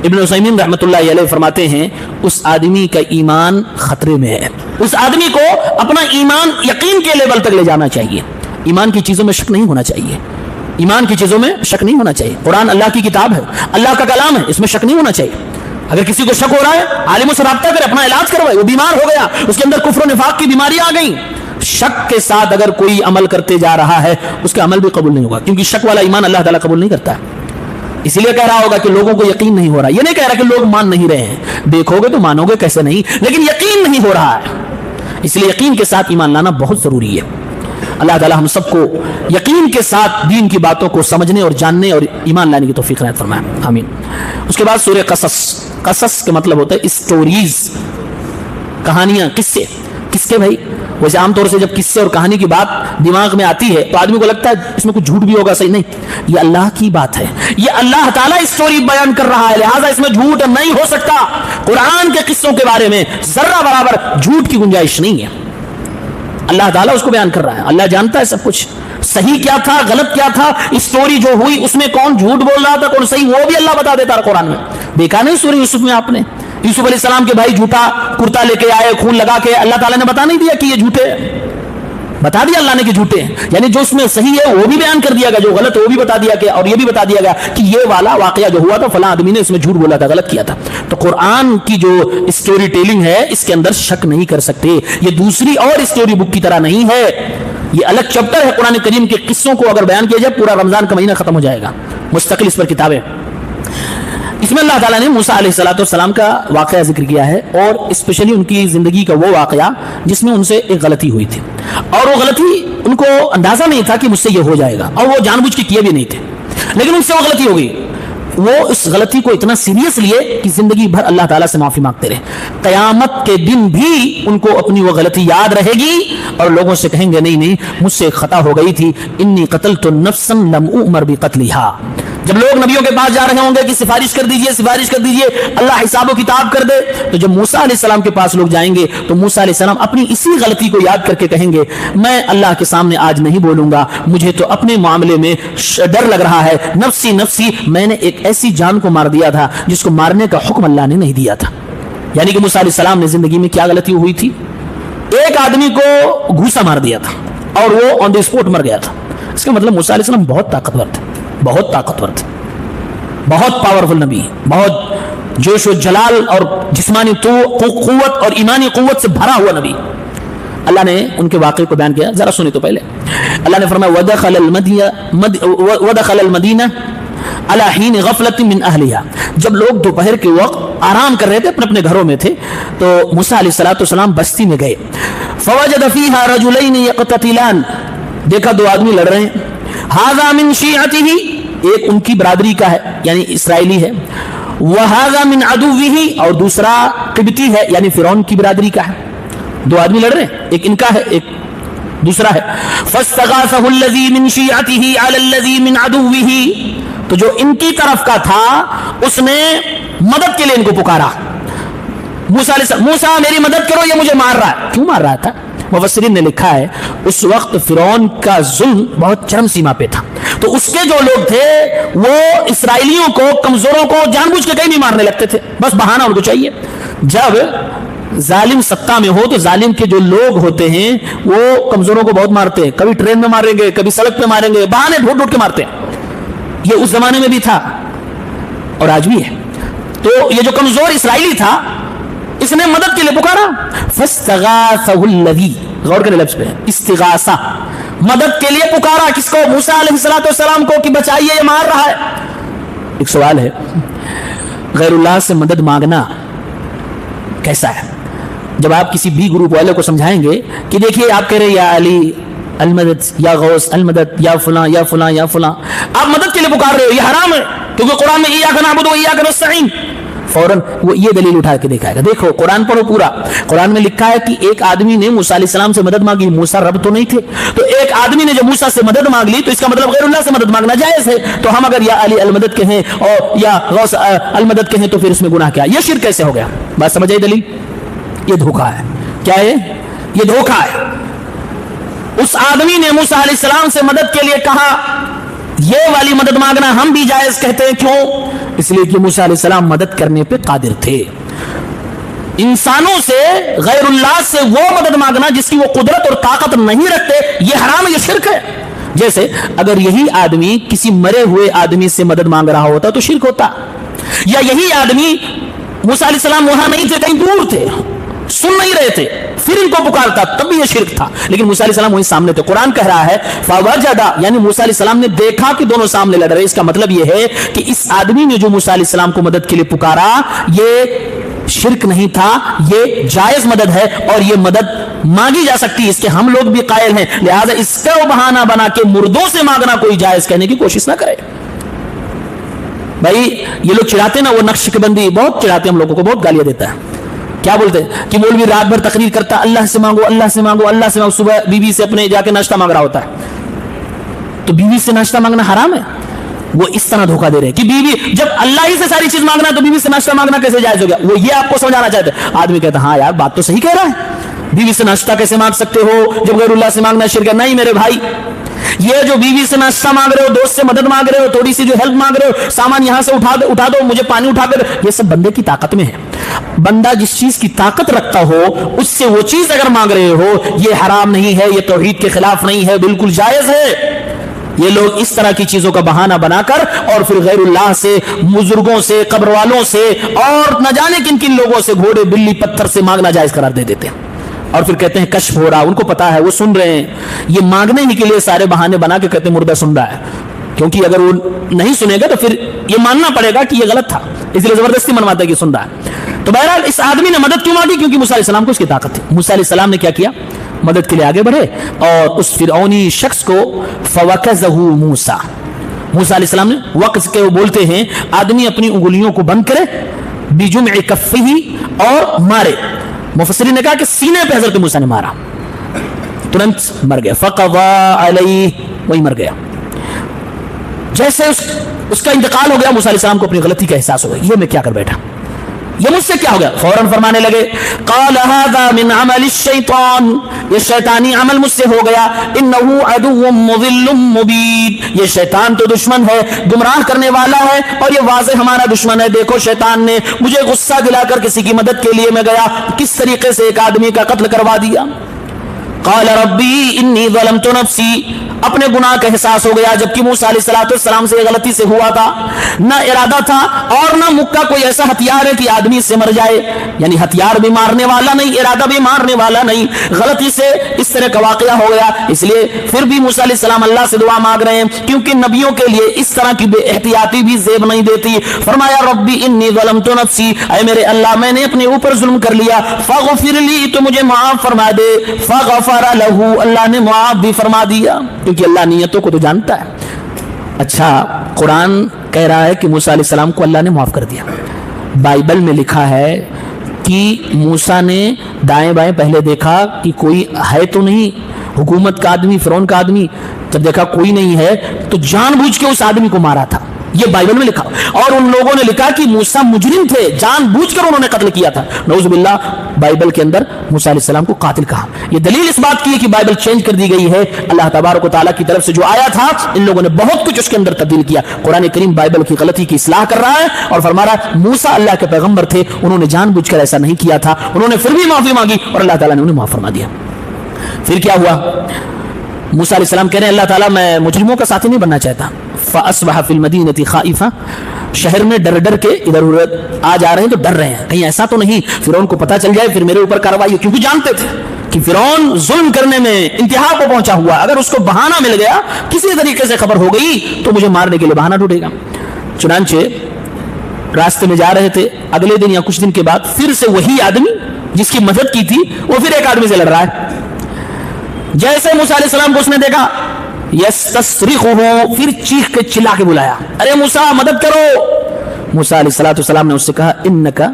ابن عثیمین رحمۃ اللہ علیہ فرماتے ہیں اس آدمی کا ایمان خطرے میں ہے. اس آدمی کو اپنا ایمان یقین کے لیول تک لے جانا چاہیے. ایمان کی چیزوں میں شک نہیں ہونا چاہیے. ایمان کی چیزوں میں شک نہیں ہونا چاہیے. قرآن اللہ کی کتاب ہے، اللہ کا کلام ہے، اس میں شک نہیں ہونا چاہیے. اگر کسی کو شک ہو رہا ہے عالموں سے رابطہ کرے، اپنا علاج کروائے. وہ بیمار ہو گیا، اس کے اندر کفر و نفاق کی بیماری آ گئی، شک کے ساتھ اگر کوئی عمل کرتے جا رہا ہے اس کا عمل بھی قبول نہیں ہوگا، کیونکہ شک والا ایمان اللہ تعالیٰ قبول نہیں کرتا ہے. اسی لیے کہہ رہا ہوگا کہ لوگوں کو یقین نہیں ہو رہا. یہ نہیں کہہ رہا کہ لوگ مان نہیں رہے ہیں، دیکھو گے تو مانو گے کیسے نہیں، لیکن یقین نہیں ہو رہا ہے. اس لیے یقین کے ساتھ ایمان لانا بہت ضروری ہے. اللہ تعالی ہم سب کو یقین کے ساتھ دین کی باتوں کو سمجھنے اور جاننے اور ایمان لانے کی توفیق عنایت فرمائے. آمین. اس کے بعد سورہ قصص. قصص کا مطلب ہوتا ہے اسٹوریز، کہانیاں، قصے. کس کے بھائی؟ ویسے عام طور سے جب قصے اور کہانی کی بات دماغ میں آتی ہے تو آدمی کو لگتا ہے اس میں کچھ جھوٹ بھی ہوگا. صحیح نہیں، یہ اللہ کی بات ہے. یہ اللہ تعالیٰ اسٹوری بیان کر رہا ہے، لہٰذا اس میں جھوٹ نہیں ہو سکتا. قرآن کے قصوں کے بارے میں ذرہ برابر جھوٹ کی گنجائش نہیں ہے. اللہ تعالیٰ اس کو بیان کر رہا ہے. اللہ جانتا ہے سب کچھ، صحیح کیا تھا، غلط کیا تھا. اسٹوری جو ہوئی اس میں کون جھوٹ بول رہا تھا، کون صحیح، وہ بھی اللہ بتا دیتا ہے قرآن میں. دیکھا نہیں سورہ یوسف میں آپ نے؟ یوسف علیہ السلام کے بھائی جھوٹا کرتا لے کے آئے، خون لگا کے. اللہ تعالیٰ نے بتا نہیں دیا کہ یہ جھوٹے، بتا دیا اللہ نے کہ جھوٹے ہیں. یعنی جو اس میں صحیح ہے وہ بھی بیان کر دیا گیا، جو غلط ہے وہ بھی بتا دیا گیا، اور یہ بھی بتا دیا گیا کہ یہ والا واقعہ جو ہوا تھا فلاں آدمی نے اس میں جھوٹ بولا تھا، غلط کیا تھا. تو قرآن کی جو اسٹوری ٹیلنگ ہے اس کے اندر شک نہیں کر سکتے. یہ دوسری اور اسٹوری بک کی طرح نہیں ہے، یہ الگ چیپٹر ہے. قرآن کریم کے قصوں کو اگر بیان کیا جائے پورا رمضان کا مہینہ ختم ہو جائے گا. مستقل اس پر کتابیں. اس میں اللہ تعالیٰ نے موسیٰ علیہ السلام کا واقعہ ذکر کیا ہے، اور اسپیشلی ان کی زندگی کا وہ واقعہ جس میں ان سے ایک غلطی ہوئی تھی، اور وہ غلطی ان کو اندازہ نہیں تھا کہ مجھ سے یہ ہو جائے گا، اور وہ جان بوجھ کے کیے بھی نہیں تھے، لیکن ان سے وہ غلطی ہو گئی۔ وہ اس غلطی کو اتنا سیریس لیے کہ زندگی بھر اللہ تعالیٰ سے معافی مانگتے رہے۔ قیامت کے دن بھی ان کو اپنی وہ غلطی یاد رہے گی، اور لوگوں سے کہیں گے نہیں مجھ سے خطا ہو گئی تھی، انی قتلت نفسا لم اؤمر بقتلھا۔ جب لوگ نبیوں کے پاس جا رہے ہوں گے کہ سفارش کر دیجئے اللہ حساب و کتاب کر دے، تو جب موسیٰ علیہ السلام کے پاس لوگ جائیں گے تو موسیٰ علیہ السلام اپنی اسی غلطی کو یاد کر کے کہیں گے میں اللہ کے سامنے آج نہیں بولوں گا، مجھے تو اپنے معاملے میں ڈر لگ رہا ہے، نفسی نفسی، میں نے ایک ایسی جان کو مار دیا تھا جس کو مارنے کا حکم اللہ نے نہیں دیا تھا۔ یعنی کہ موسیٰ علیہ السلام نے زندگی میں کیا غلطی ہوئی تھی؟ ایک آدمی کو گھوسا مار دیا تھا اور وہ آن دی اسپوٹ مر گیا تھا۔ اس کا مطلب موسیٰ علیہ السلام بہت طاقتور تھے، بہت طاقتور تھے، بہت پاورفل نبی، بہت جوش و جلال اور جسمانی قوت اور ایمانی قوت سے بھرا ہوا نبی۔ اللہ نے ان کے واقعے کو بیان کیا، ذرا سنیں تو پہلے۔ اللہ نے فرمایا وَدَخَلَ الْمَدِينَةَ عَلَى حِينِ غَفْلَةٍ مِّنْ أَهْلِهَا۔ جب لوگ دوپہر کے وقت آرام کر رہے تھے، اپنے گھروں میں تھے، تو موسیٰ علیہ السلام بستی میں گئے۔ فَوَجَدَ فِيهَا رَجُلَيْنِ يَقْتَتِلَانِ، دیکھا دو آدمی لڑ رہے ہیں، هَذَا مِنْ شِيعَتِهِ، ایک ان کی برادری کا ہے یعنی اسرائیلی ہے، وَهَذَا مِنْ عَدُوِّهِ، اور دوسرا قبطی ہے یعنی فرعون کی برادری کا ہے۔ دو آدمی لڑ رہے ہیں، ایک ان کا ہے ایک دوسرا ہے۔ فَاسْتَغَاثَهُ الَّذِي مِنْ شِيعَتِهِ عَلَى الَّذِي مِنْ عَدُوِّهِ، تو جو ان کی طرف کا تھا اس نے مدد کے لیے ان کو پکارا۔ موسیٰ میری مدد کرو، یہ مجھے مار رہا ہے۔ کیوں مار رہا تھا؟ مفسرین نے لکھا ہے اس وقت فرعون کا ظلم بہت چرم سیما پہ تھا، تو اس کے جو لوگ تھے وہ اسرائیلیوں کو، کمزوروں کو جان بوجھ کے کہیں نہیں مارنے لگتے تھے، بس بہانہ ان کو چاہیے۔ جب ظالم سطح میں ہو تو ظالم کے جو لوگ ہوتے ہیں وہ کمزوروں کو بہت مارتے ہیں، کبھی ٹرین میں ماریں گے، کبھی سڑک پہ ماریں گے، بہانے ڈھونڈ ڈھونڈ کے مارتے ہیں۔ یہ اس زمانے میں بھی تھا اور آج بھی ہے۔ تو یہ جو کمزور اسرائیلی تھا اس نے مدد کے لیے پکارا، فاستغاثہ الذی، غور کریں لفظ پہ، استغاثہ، مدد کے لیے پکارا، کس کو؟ موسیٰ علیہ السلام کو، کہ بچائیے یہ مار رہا ہے۔ ایک سوال ہے، غیر اللہ سے مدد مانگنا کیسا ہے؟ جب آپ کسی بی گروپ والے کو سمجھائیں گے کہ دیکھیے آپ کہہ رہے یا علی المدد، یا غوث المدد، یا فلاں یا فلاں یا فلاں، آپ مدد کے لیے پکار رہے ہو، یہ حرام ہے، کیونکہ قرآن میں ایاک نعبد و ایاک نستعین، فوراً وہ یہ دلیل اٹھا کے دکھائے گا۔ دیکھو قرآن پڑھو پورا، قرآن میں لکھا ہے کہ ایک آدمی نے موسیٰ علیہ السلام سے مدد مانگی، موسیٰ رب تو نہیں تھے، تو ایک آدمی نے جب موسیٰ سے مدد مانگ لی تو اس کا مطلب غیر اللہ سے مدد مانگنا جائز ہے۔ تو ہم اگر یا علی المدد کہیں اور یا غوث المدد کہیں تو پھر اس میں گناہ کیا؟ یہ شرک کیسے ہو گیا؟ بات سمجھ آئی دلیل؟ یہ دھوکہ ہے۔ کیا ہے یہ؟ دھوکہ ہے۔ اس آدمی نے موسیٰ علیہ السلام سے مدد کے لیے کہا، یہ والی مدد مانگنا ہم بھی جائز کہتے ہیں، کیوں؟ اس لیے کہ موسیٰ علیہ السلام مدد کرنے پہ قادر تھے۔ انسانوں سے، غیر اللہ سے وہ مدد مانگنا جس کی وہ قدرت اور طاقت نہیں رکھتے، یہ حرام ہے، یہ شرک ہے۔ جیسے اگر یہی آدمی کسی مرے ہوئے آدمی سے مدد مانگ رہا ہوتا تو شرک ہوتا، یا یہی آدمی، موسیٰ علیہ السلام وہاں نہیں تھے، کہیں دور تھے، سن نہیں رہے تھے، پھر ان کو پکارتا، تب بھی یہ شرک تھا۔ لیکن موسیٰ علیہ السلام وہیں سامنے تھے۔ قرآن کہہ رہا ہے فوجدا، یعنی موسیٰ علیہ السلام نے دیکھا کہ دونوں سامنے لڑ رہے۔ اس کا مطلب یہ ہے کہ اس آدمی نے جو موسیٰ علیہ السلام کو مدد کے لیے پکارا یہ شرک نہیں تھا، یہ جائز مدد ہے اور یہ مدد مانگی جا سکتی ہے، اس کے ہم لوگ بھی قائل ہیں، لہذا اس کا بہانہ بنا کے مردوں سے مانگنا کوئی جائز کہنے کی کوشش نہ کرے۔ بھائی یہ لوگ چڑھاتے نا، وہ نقش بندی بہت چڑھاتے، ہم لوگوں کو بہت گالیاں دیتا ہے۔ کیا بولتے ہیں کہ مولوی رات بھر تقریر کرتا، اللہ سے مانگو، اللہ سے مانگو، اللہ سے مانگو، صبح بیوی سے اپنے جا کے ناشتہ مانگ رہا ہوتا ہے۔ تو بیوی سے ناشتہ مانگنا حرام ہے؟ وہ اس طرح دھوکہ دے رہے کہ بیوی، جب اللہ ہی سے ساری چیز مانگنا تو بیوی سے ناشتہ مانگنا کیسے جائز ہو گیا؟ وہ یہ آپ کو سمجھانا چاہتے ہیں۔ آدمی کہتا ہے ہاں یار بات تو صحیح کہہ رہا ہے، بیوی سے ناشتہ کیسے مانگ سکتے ہو جب غیر اللہ سے مانگنا شرک ہے؟ نہیں میرے بھائی، یہ جو بیوی سے ناشتہ مانگ رہے ہو، دوست سے مدد مانگ رہے ہو، تھوڑی سی جو ہیلپ مانگ رہے ہو، سامان یہاں سے اٹھا دو، مجھے پانی اٹھا کر، یہ سب بندے کی طاقت میں ہے۔ بندہ جس چیز کی طاقت رکھتا ہو اس سے وہ چیز اگر مانگ رہے ہو، یہ حرام نہیں ہے، یہ توحید کے خلاف نہیں ہے، بالکل جائز ہے۔ یہ لوگ اس طرح کی چیزوں کا بہانہ بنا کر اور پھر غیر اللہ سے، بزرگوں سے، قبر والوں سے اور نہ جانے کن کن لوگوں سے، گھوڑے بلی پتھر سے مانگنا جائز قرار دے دیتے ہیں، اور پھر کہتے ہیں کشف ہو رہا، ان کو پتا ہے، وہ سن رہے ہیں، یہ مانگنے ہی کے لیے سارے بہانے بنا کے کہتے ہیں مردہ سن رہا ہے۔ کیونکہ اگر وہ نہیں سنے گا تو پھر یہ ماننا پڑے گا کہ یہ غلط تھا، اس لیے زبردستی منواتا ہے کہ سن رہا ہے. تو بہرحال اس آدمی نے مدد کیوں مانگی؟ کیونکہ موسیٰ علیہ السلام کو اس کی طاقت تھی. موسیٰ علیہ السلام نے کیا کیا؟ مدد کے لیے آگے بڑھے اور اس فرعونی شخص کو فوکزہ موسیٰ، موسیٰ علیہ السلام نے وقت کے وہ بولتے ہیں آدمی اپنی انگلیوں کو بند کرے بجمع کفہ اور مارے. مفسرین نے کہا کہ سینے پہ حضرت موسیٰ نے مارا، ترنت مر گیا. فقضى علیہ، وہی مر گیا. جیسے اس کا انتقال ہو گیا موسیٰ علیہ السلام کو اپنی غلطی کا احساس ہو گیا، یہ میں کیا کر بیٹھا، یہ مجھ سے کیا ہو گیا. فوراً فرمانے لگے قال هذا من عمل الشیطان، یہ شیطانی عمل مجھ سے ہو گیا. انه عدو مضل مبین، یہ شیطان تو دشمن ہے، گمراہ کرنے والا ہے اور یہ واضح ہمارا دشمن ہے. دیکھو شیطان نے مجھے غصہ دلا کر کسی کی مدد کے لیے میں گیا، کس طریقے سے ایک آدمی کا قتل کروا دیا. قال ربی انی ظلمت نفسی، اپنے گناہ کا احساس ہو گیا، جبکہ موسیٰ علیہ السلام سے غلطی سے ہوا تھا، نہ ارادہ تھا اور نہ مکہ کوئی ایسا ہتھیار ہے کہ آدمی سے مر جائے، یعنی ہتھیار بھی مارنے والا نہیں، ارادہ بھی مارنے والا نہیں، غلطی سے اس طرح کا واقعہ ہو گیا. اس لیے پھر بھی موسیٰ علیہ السلام اللہ سے دعا مانگ رہے ہیں، کیونکہ نبیوں کے لیے اس طرح کی بے احتیاطی بھی زیب نہیں دیتی. فرمایا ربی انی ظلمت نفسی، اے میرے اللہ میں نے اپنے اوپر ظلم کر لیا، فاغفر لی، تو مجھے معاف فرما دے. فغفر لہ، اللہ نے معاف بھی فرما دیا، کیونکہ اللہ نیتوں کو تو جانتا ہے. اچھا قرآن کہہ رہا ہے کہ موسیٰ علیہ السلام کو اللہ نے معاف کر دیا. بائبل میں لکھا ہے کہ موسیٰ نے دائیں بائیں پہلے دیکھا کہ کوئی ہے تو نہیں حکومت کا آدمی، فرعون کا آدمی. جب دیکھا کوئی نہیں ہے تو جان بوجھ کے اس آدمی کو مارا تھا، یہ بائبل میں لکھا. اور ان لوگوں نے لکھا کہ موسیٰ مجرم تھے، جان بوجھ کر انہوں نے قتل کیا تھا. نعوذ باللہ، بائبل کے اندر موسیٰ علیہ السلام کو قاتل کہا. یہ دلیل اس بات کی ہے کہ بائبل چینج کر دی گئی ہے. اللہ تبارک و تعالیٰ کی طرف سے جو آیا تھا ان لوگوں نے بہت کچھ اس کے اندر تبدیل کیا. قرآن کریم بائبل کی غلطی کی اصلاح کر رہا ہے اور فرما رہا ہے موسیٰ اللہ کے پیغمبر تھے، انہوں نے جان بوجھ کر ایسا نہیں کیا تھا، انہوں نے پھر بھی معافی مانگی اور اللہ تعالیٰ نے انہیں معاف فرما دیا. پھر کیا ہوا؟ موسیٰ علیہ السلام کہہ رہے ہیں اللہ تعالیٰ میں مجرموں کا ساتھی نہیں بننا چاہتا. فاصبح فی المدینۃ خائفا، شہر میں ڈر ڈر کے ادھر ادھر آ جا رہے ہیں تو ڈر رہے ہیں کہیں ایسا تو نہیں فرعون کو پتہ چل جائے پھر میرے اوپر کارروائی ہو، کیونکہ جانتے تھے کہ فرعون ظلم کرنے میں انتہا کو پہنچا ہوا، اگر اس کو بہانہ مل گیا، کسی طریقے سے خبر ہو گئی تو مجھے مارنے کے لیے بہانہ ڈھونڈے گا. چنانچہ راستے میں جا رہے تھے، اگلے دن یا کچھ دن کے بعد پھر سے وہی آدمی جس کی مدد کی تھی وہ پھر ایک آدمی سے لڑ رہا ہے. جیسے موسیٰ علیہ السلام کو اس نے دیکھا یستصرخہ، پھر چیخ کے چلا کے بلایا، ارے موسیٰ مدد کرو. موسیٰ علیہ السلام نے اس سے کہا انکا،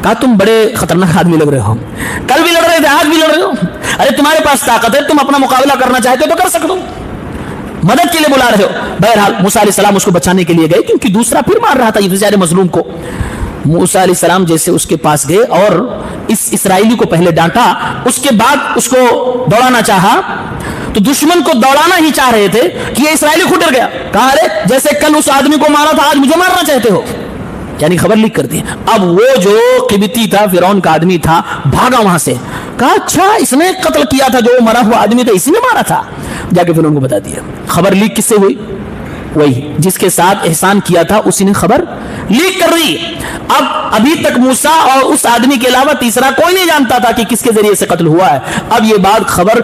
کہا تم بڑے خطرناک آدمی لگ رہے ہو، کل بھی لڑ رہے تھے آج بھی لڑ رہے ہو، ارے تمہارے پاس طاقت ہے، تم اپنا مقابلہ کرنا چاہتے ہو تو کر سکتے ہو، مدد کے لیے بلا رہے ہو. بہرحال موسیٰ علیہ السلام اس کو بچانے کے لیے گئے کیونکہ دوسرا پھر مار رہا تھا یہ بیچارے مظلوم کو. موسیٰ علیہ السلام جیسے اس کے پاس گئے اور اس اسرائیلی کو پہلے ڈانٹا، اس کے بعد اس کو دوڑانا چاہا تو دشمن کو دوڑانا ہی چاہ رہے تھے کہ یہ اسرائیلی خود ڈر گیا، کہا ارے جیسے کل اس آدمی کو مارا تھا آج مجھے مارنا چاہتے ہو، یعنی خبر لیک کر دی. اب وہ جو قبطی تھا فرعون کا آدمی تھا بھاگا وہاں سے، کہا اچھا اس نے قتل کیا تھا، جو مرا ہوا آدمی تھا اسی نے مارا تھا. جا کے فرعون کو بتا دیا. خبر لیک کس سے ہوئی؟ وہی جس کے ساتھ احسان کیا تھا اسی نے خبر لیک کر دی. اب ابھی تک موسیٰ اور اس آدمی کے علاوہ تیسرا کوئی نہیں جانتا تھا کہ کس کے ذریعے سے قتل ہوا ہے. اب یہ بات خبر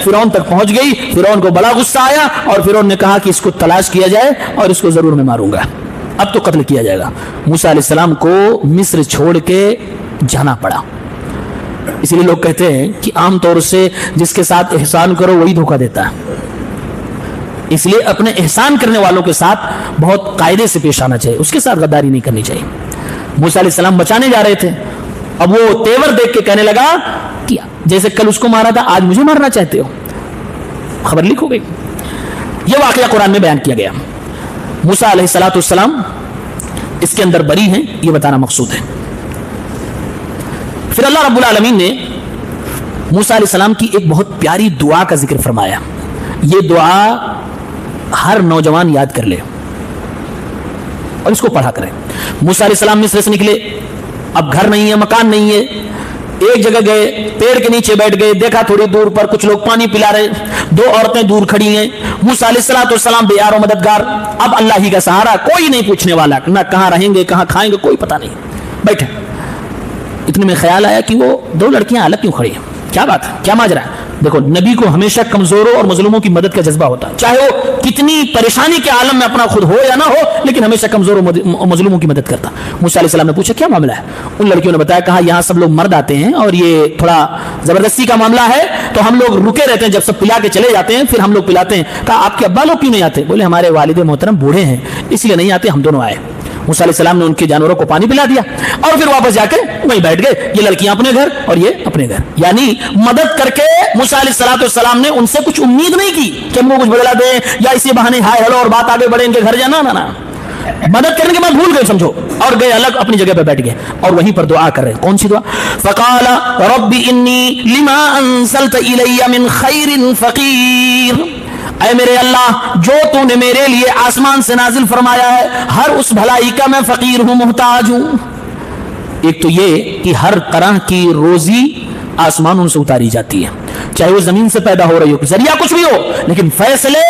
فرعون تک پہنچ گئی. فرعون کو بڑا غصہ آیا اور فرعون نے کہا کہ اس کو تلاش کیا جائے اور اس کو ضرور میں ماروں گا، اب تو قتل کیا جائے گا. موسیٰ علیہ السلام کو مصر چھوڑ کے جانا پڑا. اسی لیے لوگ کہتے ہیں کہ عام طور سے جس کے ساتھ احسان کرو وہی دھوکہ دیتا ہے، اس لیے اپنے احسان کرنے والوں کے ساتھ بہت قاعدے سے پیش آنا چاہیے، اس کے ساتھ غداری نہیں کرنی چاہیے. موسیٰ علیہ السلام بچانے جا رہے تھے، اب وہ تیور دیکھ کے کہنے لگا کہ جیسے کل اس کو مارا تھا آج مجھے مارنا چاہتے ہو. خبر لیک ہو گئی. یہ واقعہ قرآن میں بیان کیا گیا. موسیٰ علیہ السلام اس کے اندر بری ہیں، یہ بتانا مقصود ہے. پھر اللہ رب العالمین نے موسیٰ علیہ السلام کی ایک بہت پیاری دعا کا ذکر فرمایا. یہ دعا ہر نوجوان یاد کر لے اور اس کو پڑھا کرے. موسیٰ علیہ السلام مصر سے نکلے، اب گھر نہیں ہے، مکان نہیں ہے، ایک جگہ گئے، پیڑ کے نیچے بیٹھ گئے، دیکھا تھوڑی دور پر کچھ لوگ پانی پلا رہے، دو عورتیں دور کھڑی ہیں. موسیٰ علیہ السلام بے یار و مددگار، اب اللہ ہی کا سہارا، کوئی نہیں پوچھنے والا، نہ کہاں رہیں گے کہاں کھائیں گے کوئی پتہ نہیں. بیٹھے اتنے میں خیال آیا کہ وہ دو لڑکیاں الگ کیوں کھڑی ہیں، کیا بات ہے, کیا ماجرا ہے. دیکھو نبی کو ہمیشہ کمزوروں اور مظلوموں کی مدد کا جذبہ ہوتا ہے, چاہے وہ کتنی پریشانی کے عالم میں اپنا خود ہو یا نہ ہو, لیکن ہمیشہ کمزوروں اور مظلوموں کی مدد کرتا. موسیٰ علیہ السلام نے پوچھا کیا معاملہ ہے؟ ان لڑکیوں نے بتایا, کہا یہاں سب لوگ مرد آتے ہیں اور یہ تھوڑا زبردستی کا معاملہ ہے, تو ہم لوگ رکے رہتے ہیں, جب سب پلا کے چلے جاتے ہیں پھر ہم لوگ پلاتے ہیں. کہا آپ کے ابا لوگ کیوں نہیں آتے؟ بولے ہمارے والد محترم بوڑھے ہیں اس لیے نہیں آتے, ہم دونوں آئے. موسیٰ علیہ السلام نے ان کے جانوروں کو پانی پلا دیا اور پھر واپس جا کے وہیں بیٹھ گئے, یہ لڑکیاں اپنے گھر اور یہ اپنے گھر. یعنی مدد کر کے موسیٰ علیہ السلام نے ان سے کچھ امید نہیں کی کہ ہم کو کچھ بدلا دیں یا اسی بہانے ہائے ہلو اور بات آگے بڑھے ان کے گھر جانا. نا مدد کرنے کے بعد بھول گئے سمجھو, اور گئے الگ اپنی جگہ پہ بیٹھ گئے اور وہیں پر دعا کر رہے ہیں. کون سی دعا؟ فقال رب انی لما انزلت الی من خیر فقیر, اے میرے اللہ جو تو نے میرے لیے آسمان سے نازل فرمایا ہے ہر اس بھلائی کا میں فقیر ہوں, محتاج ہوں. ایک تو یہ کہ ہر طرح کی روزی آسمانوں سے اتاری جاتی ہے, چاہے وہ زمین سے پیدا ہو رہی ہو, ذریعہ کچھ بھی ہو, لیکن فیصلے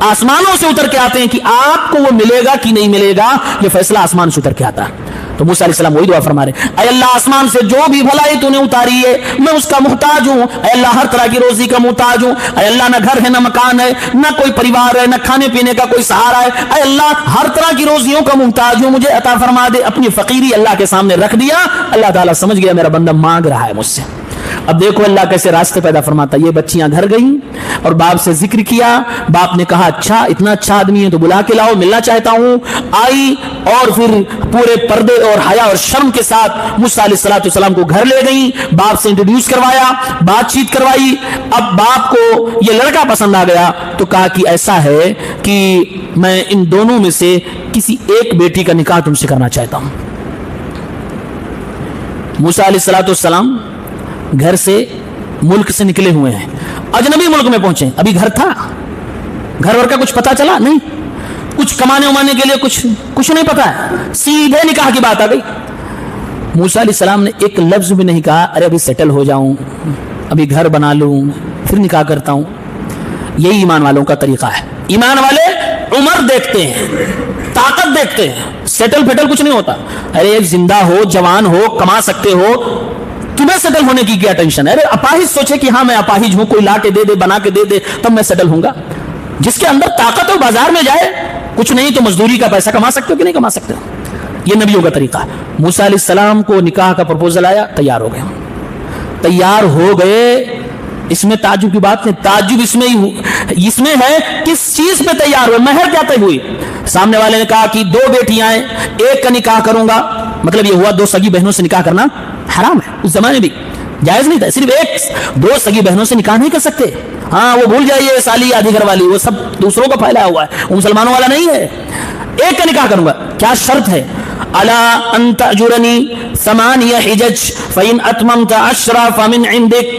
آسمانوں سے اتر کے آتے ہیں کہ آپ کو وہ ملے گا کہ نہیں ملے گا, یہ فیصلہ آسمان سے اتر کے آتا ہے. تو موسیٰ علیہ السلام وہی دعا فرما رہے, اے اللہ آسمان سے جو بھی بھلائی تو نے اتاری ہے میں اس کا محتاج ہوں. اے اللہ ہر طرح کی روزی کا محتاج ہوں. اے اللہ نہ گھر ہے نہ مکان ہے نہ کوئی پریوار ہے نہ کھانے پینے کا کوئی سہارا ہے. اے اللہ ہر طرح کی روزیوں کا محتاج ہوں, مجھے عطا فرما دے. اپنی فقیری اللہ کے سامنے رکھ دیا. اللہ تعالیٰ سمجھ گیا میرا بندہ مانگ رہا ہے مجھ سے. اب دیکھو اللہ کیسے راستے پیدا فرماتا. یہ بچیاں گھر گئیں اور باپ سے ذکر کیا. باپ نے کہا اچھا اتنا اچھا آدمی ہے تو بلا کے لاؤ, ملنا چاہتا ہوں. آئی اور پھر پورے پردے اور حیا اور شرم کے ساتھ موسیٰ علیہ السلام کو گھر لے گئیں. باپ سے انٹروڈیوس کروایا, بات چیت کروائی. اب باپ کو یہ لڑکا پسند آ گیا تو کہا کہ ایسا ہے کہ میں ان دونوں میں سے کسی ایک بیٹی کا نکاح تم سے کرنا چاہتا ہوں. موسیٰ علیہ السلام گھر سے ملک سے نکلے ہوئے ہیں, اجنبی ملک میں پہنچے. ابھی گھر تھا, گھر ور کا کچھ پتا چلا نہیں, کچھ کمانے ومانے کے لیے کچھ نہیں پتا ہے, سیدھے نکاح کی بات آ گئی. موسیٰ علیہ السلام نے ایک لفظ بھی نہیں کہا ارے ابھی سیٹل ہو جاؤں, ابھی گھر بنا لوں پھر نکاح کرتا ہوں. یہی ایمان والوں کا طریقہ ہے. ایمان والے عمر دیکھتے ہیں, طاقت دیکھتے ہیں, سیٹل پھیٹل کچھ نہیں ہوتا. ارے ایک زندہ ہو, جوان ہو, کما سکتے ہو, تمہیں سیٹل ہونے کی کیا ٹینشن ہے؟ ارے اپاہج سوچے کہ ہاں میں اپاہج ہوں, کوئی لا کے دے دے بنا کے دے دے تب میں سیٹل ہوں گا. جس کے اندر طاقت ہو بازار میں جائے, کچھ نہیں تو مزدوری کا پیسہ کما سکتے ہو کہ نہیں کما سکتے ہو. یہ نبیوں کا طریقہ ہے. موسیٰ علیہ السلام کو نکاح کا پرپوزل آیا, تیار ہو گئے. تیار ہو گئے, اس میں تعجب کی بات نہیں, تعجب اس میں ہے کس چیز پہ تیار ہوئے, مہر کیا طے ہوئی. سامنے والے نے کہا کہ 2 بیٹیاں ہیں, ایک کا نکاح کروں گا. مطلب یہ ہوا 2 سگی بہنوں سے نکاح کرنا حرام ہے, اس زمانے بھی جائز نہیں تھا. صرف 2 سگی بہنوں سے نکاح نہیں کر سکتے. ہاں وہ بھول جائیے سالی آدھی گھر والی, وہ سب دوسروں کا پھیلایا ہوا ہے, وہ مسلمانوں والا نہیں ہے. ایک کا نکاح کروں گا. کیا شرط ہے؟ الا ان تأجرنی 8 حجج فإن اتممت 10 فمن عندک.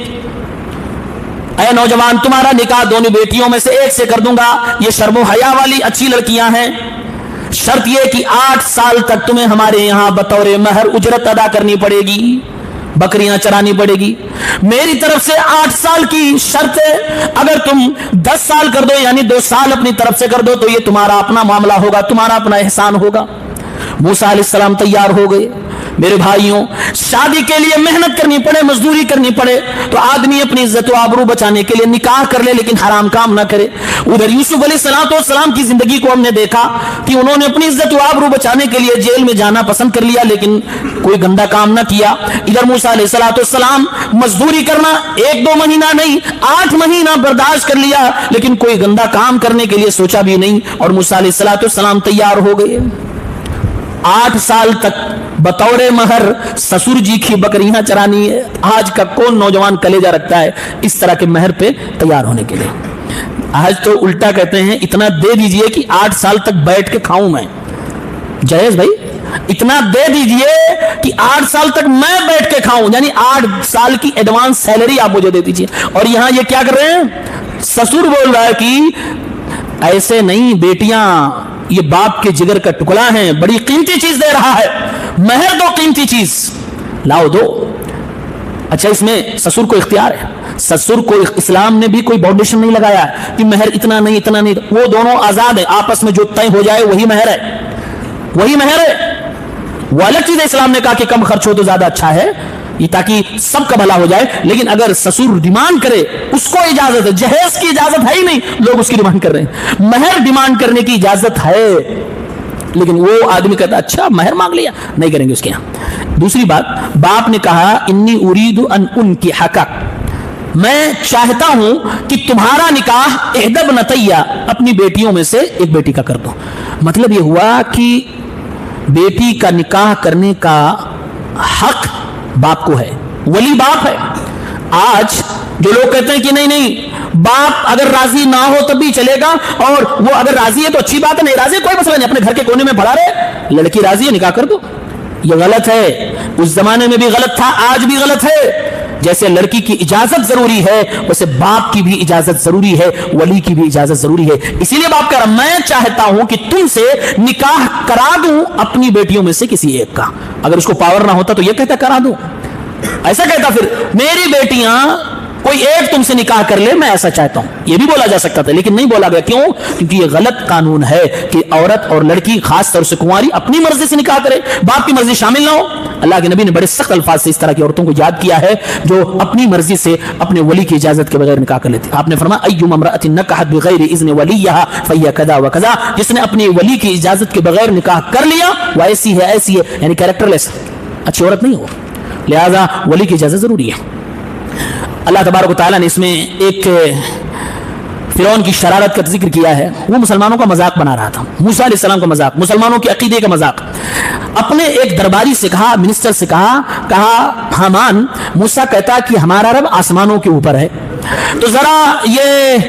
اے نوجوان تمہارا نکاح دونوں بیٹیوں میں سے ایک سے کر دوں گا. یہ شرم و حیا والی اچھی لڑکیاں ہیں. شرط یہ کہ 8 سال تک تمہیں ہمارے یہاں بطور مہر اجرت ادا کرنی پڑے گی, بکریاں چرانی پڑے گی. میری طرف سے 8 سال کی شرط ہے. اگر تم 10 سال کر دو یعنی 2 سال اپنی طرف سے کر دو تو یہ تمہارا اپنا معاملہ ہوگا, تمہارا اپنا احسان ہوگا. موسیٰ علیہ السلام تیار ہو گئے. میرے بھائیوں, شادی کے لیے محنت کرنی پڑے, مزدوری کرنی پڑے تو آدمی اپنی عزت و آبرو بچانے کے لیے نکاح کر لے, لیکن حرام کام نہ کرے. ادھر یوسف علیہ السلام کی زندگی کو ہم نے دیکھا کہ انہوں نے اپنی عزت و آبرو بچانے کے لیے جیل میں جانا پسند کر لیا, لیکن کوئی گندا کام نہ کیا. ادھر موسیٰ علیہ السلام مزدوری کرنا 1-2 مہینہ نہیں 8 مہینہ برداشت کر لیا, لیکن کوئی گندا کام کرنے کے لیے سوچا بھی نہیں. اور موسیٰ علیہ السلام تیار ہو گئے. 8 سال تک بطور مہر سسر جی کی بکریاں چرانی ہے. آج کا کون نوجوان کلیجہ رکھتا ہے اس طرح کے مہر پہ تیار ہونے کے لیے؟ آج تو الٹا کہتے ہیں اتنا دے دیجئے کہ 8 سال تک بیٹھ کے کھاؤں میں. جہیز بھائی, اتنا دے دیجئے کہ 8 سال تک میں بیٹھ کے کھاؤں, یعنی 8 سال کی ایڈوانس سیلری آپ مجھے دے دیجئے. اور یہاں یہ کیا کر رہے ہیں؟ سسر بول رہا ہے کہ ایسے نہیں, بیٹیاں یہ باپ کے جگر کا ٹکڑا ہیں, بڑی قیمتی چیز دے رہا ہے, مہر دو, قیمتی چیز لاؤ دو. اچھا اس میں سسر کو اختیار ہے, سسر کو اسلام نے بھی کوئی باؤنڈیشن نہیں لگایا ہے کہ مہر اتنا نہیں اتنا نہیں, وہ دونوں آزاد ہیں, آپس میں جو طے ہو جائے وہی مہر ہے, وہی مہر ہے. وہ الگ چیز ہے, اسلام نے کہا کہ کم خرچ ہو تو زیادہ اچھا ہے, یہ تاکہ سب کا بھلا ہو جائے. لیکن اگر سسر ڈیمانڈ کرے, اس کو اجازت ہے, جہیز کی اجازت ہے ہی نہیں, لوگ اس کی ڈیمانڈ کر رہے ہیں. مہر ڈیمانڈ کرنے کی اجازت ہے, لیکن وہ آدمی کہتا اچھا مہر مانگ لیا, نہیں کریں گے اس کے یہاں. دوسری بات, باپ نے کہا انی اريد ان انکحک, میں چاہتا ہوں کہ تمہارا نکاح احدی ابنتی, اپنی بیٹیوں میں سے ایک بیٹی کا کر دو. مطلب یہ ہوا کہ بیٹی کا نکاح کرنے کا حق باپ کو ہے, ولی باپ ہے. آج جو لوگ کہتے ہیں کہ نہیں نہیں باپ اگر راضی نہ ہو تب بھی چلے گا, اور وہ اگر راضی ہے تو اچھی بات ہے, نہیں راضی کوئی مسئلہ نہیں, اپنے گھر کے کونے میں پڑا رہے, لڑکی راضی ہے نکاح کر دو. یہ غلط ہے, اس زمانے میں بھی غلط تھا, آج بھی غلط ہے. جیسے لڑکی کی اجازت ضروری ہے ویسے باپ کی بھی اجازت ضروری ہے, ولی کی بھی اجازت ضروری ہے. اسی لیے باپ کہہ رہا میں چاہتا ہوں کہ تم سے نکاح کرا دوں اپنی بیٹیوں میں سے کسی ایک کا. اگر اس کو پاور نہ ہوتا تو یہ کہتا کرا دوں, ایسا کہتا پھر میری بیٹیاں کوئی ایک تم سے نکاح کر لے, میں ایسا چاہتا ہوں. یہ بھی بولا جا سکتا تھا لیکن نہیں بولا گیا. کیوں؟ کیونکہ یہ غلط قانون ہے کہ عورت اور لڑکی خاص طور سے کنواری اپنی مرضی سے نکاح کرے, باپ کی مرضی شامل نہ ہو. اللہ کے نبی نے بڑے سخت الفاظ سے اس طرح کی عورتوں کو یاد کیا ہے جو اپنی مرضی سے اپنے ولی کی اجازت کے بغیر نکاح کر لیتی. آپ نے فرمایا ایما امرأۃ نکحت بغیر اذن ولیھا فہی کذا وکذا, جس نے اپنی ولی کی اجازت کے بغیر نکاح کر لیا وہ ایسی ہے ایسی ہے, یعنی کیریکٹر لیس, اچھی عورت نہیں ہو, لہذا ولی کی اجازت ضروری ہے. اللہ تبارک و تعالیٰ نے اس میں ایک فرعون کی شرارت کا ذکر کیا ہے. وہ مسلمانوں کا مذاق بنا رہا تھا, موسیٰ علیہ السلام کا مذاق, مسلمانوں کے عقیدے کا مذاق. اپنے ایک درباری سے کہا, منسٹر سے کہا حامان موسیٰ کہتا کہ ہمارا رب آسمانوں کے اوپر ہے, تو ذرا یہ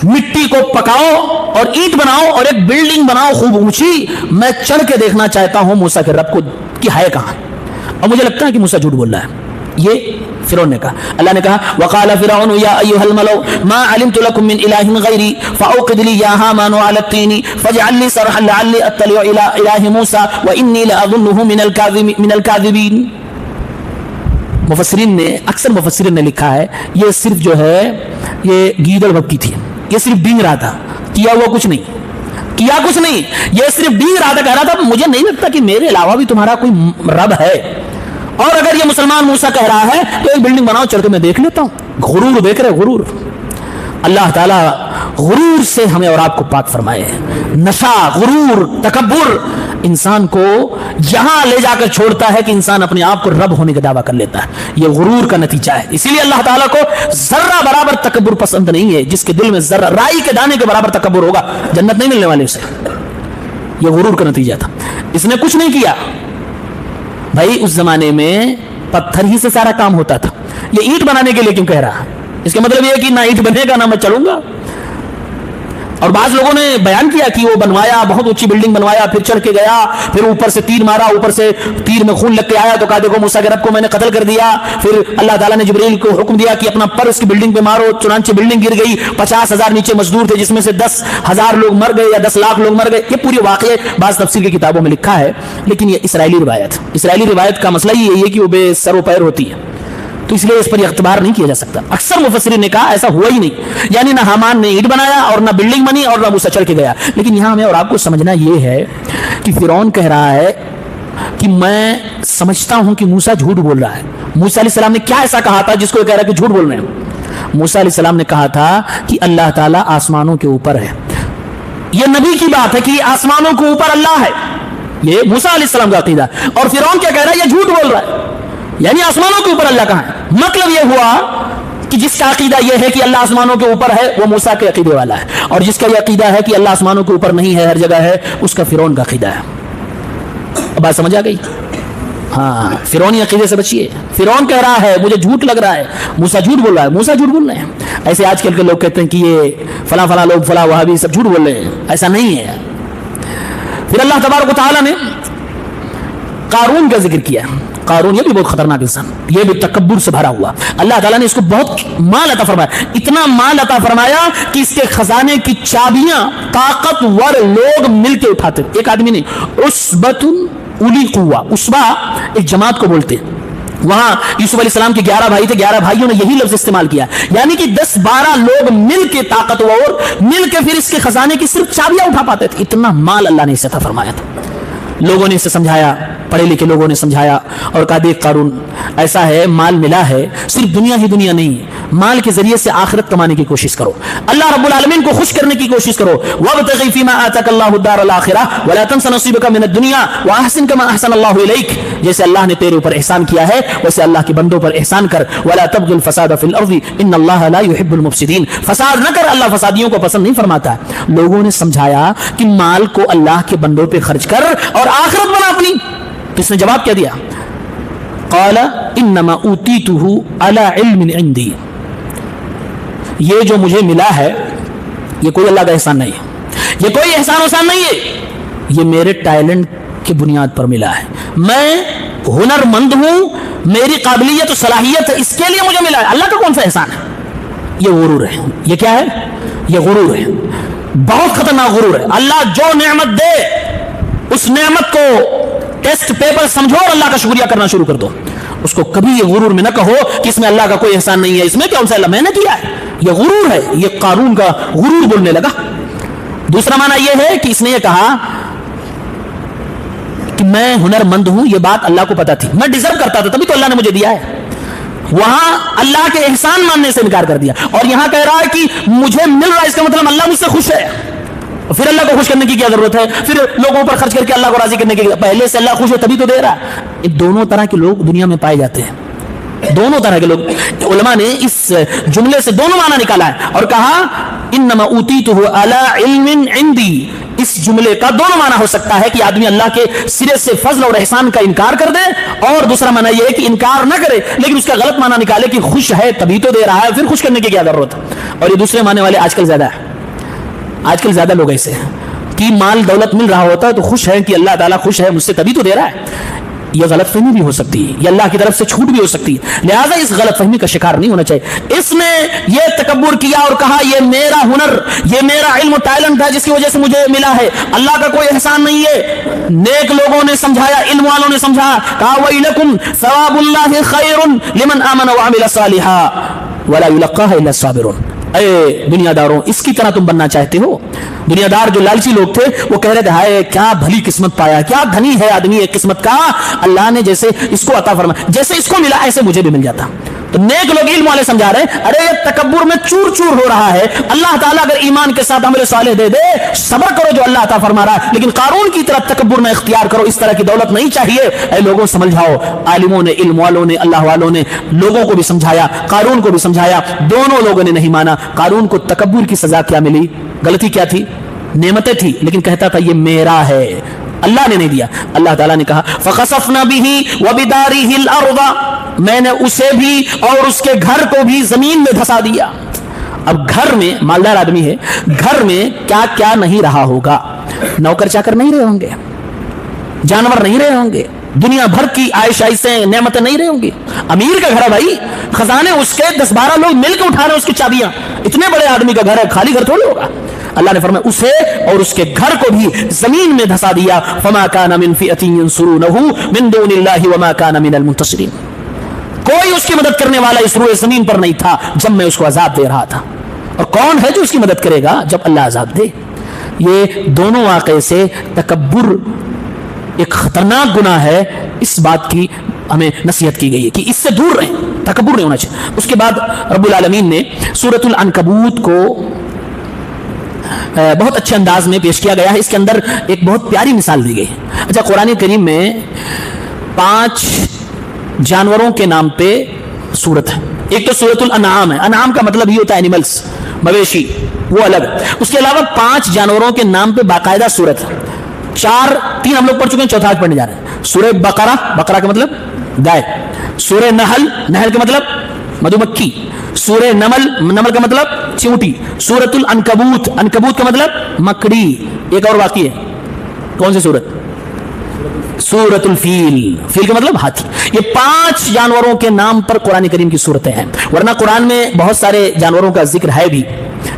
مٹی کو پکاؤ اور اینٹ بناؤ اور ایک بلڈنگ بناؤ خوب اونچی, میں چڑھ کے دیکھنا چاہتا ہوں موسیٰ کے رب کو کہ ہے کہاں. اور مجھے لگتا ہے کہ موسیٰ جھوٹ بول رہا ہے. یہ فرعون نے کہا. اللہ نے کہا وقال فرعون یا ایھا الملأ ما علمت لكم من اله غیری فاوقد لي يا هامان على الطين فاجعل لي صرحا لعلي اطلع الى اله موسى واني لاظنه من الكاذبين. مفسرین نے, اکثر مفسرین نے لکھا ہے یہ صرف جو ہے یہ گیدڑ بکی تھی, یہ صرف ڈینگ رہا تھا, کیا ہوا کچھ نہیں, یہ صرف ڈینگ رہا تھا, کہہ رہا تھا مجھے نہیں لگتا کہ میرے علاوہ بھی تمہارا کوئی رب ہے, اور اگر یہ مسلمان موسیٰ کہہ رہا ہے تو ایک بلڈنگ بناؤ چڑھ کے میں دیکھ لیتا ہوں. غرور دیکھ رہے, غرور. اللہ تعالیٰ غرور سے ہمیں اور آپ کو پاک فرمائے. نشہ, غرور, تکبر انسان کو یہاں لے جا کر چھوڑتا ہے کہ انسان اپنے آپ کو رب ہونے کا دعویٰ کر لیتا ہے. یہ غرور کا نتیجہ ہے. اسی لیے اللہ تعالیٰ کو ذرہ برابر تکبر پسند نہیں ہے. جس کے دل میں ذرہ رائی کے دانے کے برابر تکبر ہوگا جنت نہیں ملنے والی اسے. یہ غرور کا نتیجہ تھا. اس نے کچھ نہیں کیا بھائی. اس زمانے میں پتھر ہی سے سارا کام ہوتا تھا. یہ اینٹ بنانے کے لیے کیوں کہہ رہا ہے؟ اس کا مطلب یہ ہے کہ نہ اینٹ بنے گا نہ میں چلوں گا. اور بعض لوگوں نے بیان کیا کہ وہ بنوایا, بہت اونچی بلڈنگ بنوایا, پھر چڑھ کے گیا, پھر اوپر سے تیر مارا, اوپر سے تیر میں خون لگ کے آیا تو کہا دیکھو موسیٰ کے رب کو میں نے قتل کر دیا. پھر اللہ تعالیٰ نے جبریل کو حکم دیا کہ اپنا پر اس کی بلڈنگ پہ مارو, چنانچہ بلڈنگ گر گئی. 50,000 نیچے مزدور تھے جس میں سے 10,000 لوگ مر گئے یا 10 لاکھ لوگ مر گئے. یہ پورے واقعے بعض تفسیر کی کتابوں میں لکھا ہے, لیکن یہ اسرائیلی روایت کا مسئلہ یہ ہے کہ وہ بے سر و پیر ہوتی ہے, تو اس لیے اس پر اعتبار نہیں کیا جا سکتا. اکثر مفسرین نے کہا ایسا ہوا ہی نہیں, یعنی نہ حامان نے اینٹ بنایا اور نہ بلڈنگ بنی اور نہ موسیٰ چڑھ کے گیا. لیکن یہاں ہمیں اور آپ کو سمجھنا یہ ہے کہ فرعون کہہ رہا ہے کہ میں سمجھتا ہوں کہ موسیٰ جھوٹ بول رہا ہے. موسیٰ علیہ السلام نے کیا ایسا کہا تھا جس کو یہ کہہ رہا ہے کہ جھوٹ بول رہے ہیں؟ موسیٰ علیہ السلام نے کہا تھا کہ اللہ تعالیٰ آسمانوں کے اوپر ہے. یہ نبی کی بات ہے کہ آسمانوں کے اوپر اللہ ہے, یہ موسیٰ علیہ السلام کا عقیدہ. اور فرعون کیا کہہ رہا ہے؟ یہ جھوٹ بول رہا ہے, یعنی آسمانوں کے اوپر اللہ کہاں ہے. مطلب یہ ہوا کہ جس کا عقیدہ یہ ہے کہ اللہ آسمانوں کے اوپر ہے وہ موسیٰ کے عقیدے والا ہے, اور جس کا یہ عقیدہ ہے کہ اللہ آسمانوں کے اوپر نہیں ہے, ہر جگہ ہے, اس کا فرعون کا عقیدہ ہے. اب بات سمجھ آ گئی؟ ہاں, فرعونی عقیدے سے بچیے. فرعون کہہ رہا ہے مجھے جھوٹ لگ رہا ہے, موسیٰ جھوٹ بول رہا ہے. موسیٰ جھوٹ بول رہے ہیں. ایسے آج کل کے لوگ کہتے ہیں کہ یہ فلاں لوگ فلاں وہابی سب جھوٹ بول رہے ہیں, ایسا نہیں ہے. پھر اللہ تبارک و تعالیٰ نے قارون کا ذکر کیا. قارون یہ بھی بہت خطرناک انسان, یہ بھی تکبر سے بھرا ہوا. اللہ تعالیٰ نے اس کو بہت مال عطا فرمایا, اتنا مال عطا فرمایا کہ اس کے خزانے کی چابیاں طاقتور لوگ مل کے اٹھاتے. ایک آدمی نہیں, عصبۃ اولی قوہ, عصبہ ایک جماعت کو بولتے. وہاں یوسف علیہ السلام کے 11 بھائی تھے, 11 بھائیوں نے یہی لفظ استعمال کیا, یعنی کہ 10-12 لوگ مل کے طاقتور مل کے پھر اس کے خزانے کی صرف چابیاں اٹھا پاتے تھے. اتنا مال اللہ نے اسے عطا فرمایا تھا. لوگوں نے اسے سمجھایا, پڑھے لکھے لوگوں نے سمجھایا اور کہا دیکھ قارون ایسا ہے مال ملا ہے صرف دنیا ہی دنیا نہیں ہے، مال کے ذریعے سے آخرت کمانے کی کوشش کرو، اللہ رب العالمین کو خوش کرنے کی کوشش کرو، وابتغ فیما آتاک اللہ الدار الآخرہ ولا تنس نصیبک من الدنیا واحسن کما احسن اللہ الیک، جیسے اللہ نے تیرے اوپر احسان کیا ہے ویسے اللہ کے بندوں پر احسان کر، ولا تبغ الفساد فی الارض ان اللہ لا يحب المفسدین، فساد نہ کر، اللہ فسادیوں کو پسند نہیں فرماتا۔ لوگوں نے سمجھایا کہ مال کو اللہ کے بندوں پہ خرچ کر اور آخرت بنا اپنی، اس نے جواب کیا دیا؟ قال انما اوتیتہ علی علم عندی، یہ جو مجھے ملا ہے یہ کوئی اللہ کا احسان نہیں ہے، یہ کوئی احسان وحسان نہیں ہے، یہ میرے ٹیلنٹ کی بنیاد پر ملا ہے، میں ہنر مند ہوں، میری قابلیت و صلاحیت ہے، اس کے لیے مجھے ملا ہے، اللہ کا کون سا احسان ہے؟ یہ غرور ہے، یہ کیا ہے؟ یہ غرور ہے، بہت خطرناک غرور ہے۔ اللہ جو نعمت دے اس نعمت کو ٹیسٹ پیپر سمجھو اور اللہ کا شکریہ کرنا شروع کر دو، اس کو کبھی یہ غرور میں نہ کہو کہ اس میں اللہ کا کوئی احسان نہیں ہے، اس میں کیا اللہ میں نے کیا ہے، یہ غرور ہے، یہ قارون کا غرور بولنے لگا۔ دوسرا معنی یہ ہے کہ اس نے یہ کہا کہ میں ہنر مند ہوں، یہ بات اللہ کو پتا تھی، میں ڈیزرو کرتا تھا تبھی تو اللہ نے مجھے دیا ہے، وہاں اللہ کے احسان ماننے سے انکار کر دیا، اور یہاں کہہ رہا ہے کہ مجھے مل رہا ہے، اس کا مطلب اللہ مجھ سے خوش ہے، پھر اللہ کو خوش کرنے کی کیا ضرورت ہے، پھر لوگوں پر خرچ کر کے اللہ کو راضی کرنے کی، پہلے سے اللہ خوش ہے تبھی تو دے رہا ہے۔ یہ دونوں طرح کے لوگ دنیا میں پائے جاتے ہیں، دونوں طرح کے لوگ، علماء نے اس جملے سے دونوں معنی نکالا ہے اور کہا انما اوتیتہ علی علم عندی، اس جملے کا دونوں معنی ہو سکتا ہے کہ آدمی اللہ کے سرے سے فضل اور احسان کا انکار کر دے، اور دوسرا معنی یہ ہے کہ انکار نہ کرے لیکن اس کا غلط معنی نکالے کہ خوش ہے تبھی تو دے رہا ہے، پھر خوش کرنے کی کیا ضرورت ہے۔ اور یہ دوسرے معنی والے آج کل زیادہ ہے، آج کل زیادہ لوگ ایسے ہیں کہ مال دولت مل رہا ہوتا ہے تو خوش ہے کہ اللہ تعالیٰ خوش ہے مجھ سے تبھی تو دے رہا ہے، یہ غلط فہمی بھی ہو سکتی ہے، یہ اللہ کی طرف سے چھوٹ بھی ہو سکتی ہے، لہٰذا اس غلط فہمی کا شکار نہیں ہونا چاہیے۔ اس نے یہ تکبر کیا اور کہا یہ میرا ہنر، یہ میرا علم و ٹیلنٹ ہے جس کی وجہ سے مجھے ملا ہے، اللہ کا کوئی احسان نہیں ہے۔ نیک لوگوں نے سمجھایا، علم والوں نے سمجھایا، کہا وَإِلَكُمْ ثَوَابُ اللَّهِ خَيْرٌ لِمَنْ آمَنَ وَعَمِلَ صَالِحًا وَلَا يُلَقَّاهَا إِلَّا الصَّابِرُونَ۔ اے دنیا داروں، اس کی طرح تم بننا چاہتے ہو؟ دنیا دار جو لالچی لوگ تھے وہ کہہ رہے تھے ہائے کیا بھلی قسمت پایا، کیا دھنی ہے آدمی ایک قسمت کا، اللہ نے جیسے اس کو عطا فرمایا، جیسے اس کو ملا ایسے مجھے بھی مل جاتا۔ تو نیک لوگ علم والے سمجھا رہے ہیں ارے یہ تکبر میں چور چور ہو رہا ہے، اللہ تعالیٰ اگر ایمان کے ساتھ عمل صالح دے دے، صبر کرو جو اللہ عطا فرما رہا ہے، لیکن قارون کی طرح تکبر نہ اختیار کرو، اس طرح کی دولت نہیں چاہیے۔ اے لوگوں سمجھاؤ، عالموں نے، علم والوں نے، اللہ والوں نے لوگوں کو بھی سمجھایا، قارون کو بھی سمجھایا، دونوں لوگوں نے نہیں مانا۔ قارون کو تکبر کی سزا کیا ملی؟ غلطی کیا تھی؟ نعمتیں تھی، لیکن کہتا تھا یہ میرا ہے، اللہ نے نہیں دیا۔ اللہ تعالیٰ نے کہا فَخَسَفْنَا بِهِ وَبِدَارِهِ الْأَرْضَ، میں نے اسے بھی اور اس کے گھر کو بھی زمین میں دھسا دیا۔ اب گھر میں مالدار آدمی ہے، گھر میں کیا کیا نہیں رہا ہوگا، نوکر چاکر نہیں رہے ہوں گے، جانور نہیں رہے ہوں گے، دنیا بھر کی عائش عائشیں نعمتیں نہیں رہے ہوں گی۔ امیر کا گھر ہے بھائی، خزانے اس کے 10-12 لوگ مل کے اٹھا رہے ہیں اس کی چابیاں، اتنے بڑے آدمی کا گھر ہے، خالی گھر تھوڑی ہوگا۔ اللہ نے فرمایا اسے اور اس کے گھر کو بھی زمین میں دھسا دیا۔ فما كان من فئة ينصرونه من دون الله وما كان من المنتصرين، کوئی اس کی مدد کرنے والا اس روئے زمین پر نہیں تھا جب میں اس کو عذاب دے رہا تھا، اور کون ہے جو اس کی مدد کرے گا جب اللہ عذاب دے۔ یہ دونوں واقعے سے تکبر ایک خطرناک گناہ ہے، اس بات کی ہمیں نصیحت کی گئی ہے کہ اس سے دور رہیں، تکبر نہیں ہونا چاہیے۔ اس کے بعد رب العالمین نے سورۃ العنکبوت کو بہت اچھے انداز میں پیش کیا گیا ہے، اس کے اندر ایک بہت پیاری مثال دی گئی ہے۔ اچھا، قرآن کریم میں 5 جانوروں کے نام پہ سورت ہے، ایک تو سورۃ الانعام ہے، انعام کا مطلب ہی ہوتا ہے اینیملز، مویشی، وہ الگ۔ اس کے علاوہ 5 جانوروں کے نام پہ باقاعدہ سورت ہے، 3 ہم لوگ پڑھ چکے ہیں، چوتھا آج پڑھنے جا رہے ہیں۔ سورہ بقرہ، بقرہ کا مطلب گائے، سورہ نحل، نحل کا مطلب مدھو مکھی، سورہ نمل، نمل کا مطلب چیونٹی، سورۃ العنکبوت، عنکبوت کا مطلب مکڑی، ایک اور باقی ہے، کون سی سورت؟ سورۃ الفیل، فیل کا مطلب ہاتھی۔ یہ 5 جانوروں کے نام پر قرآن کریم کی سورتیں ہیں، ورنہ قرآن میں بہت سارے جانوروں کا ذکر ہے بھی،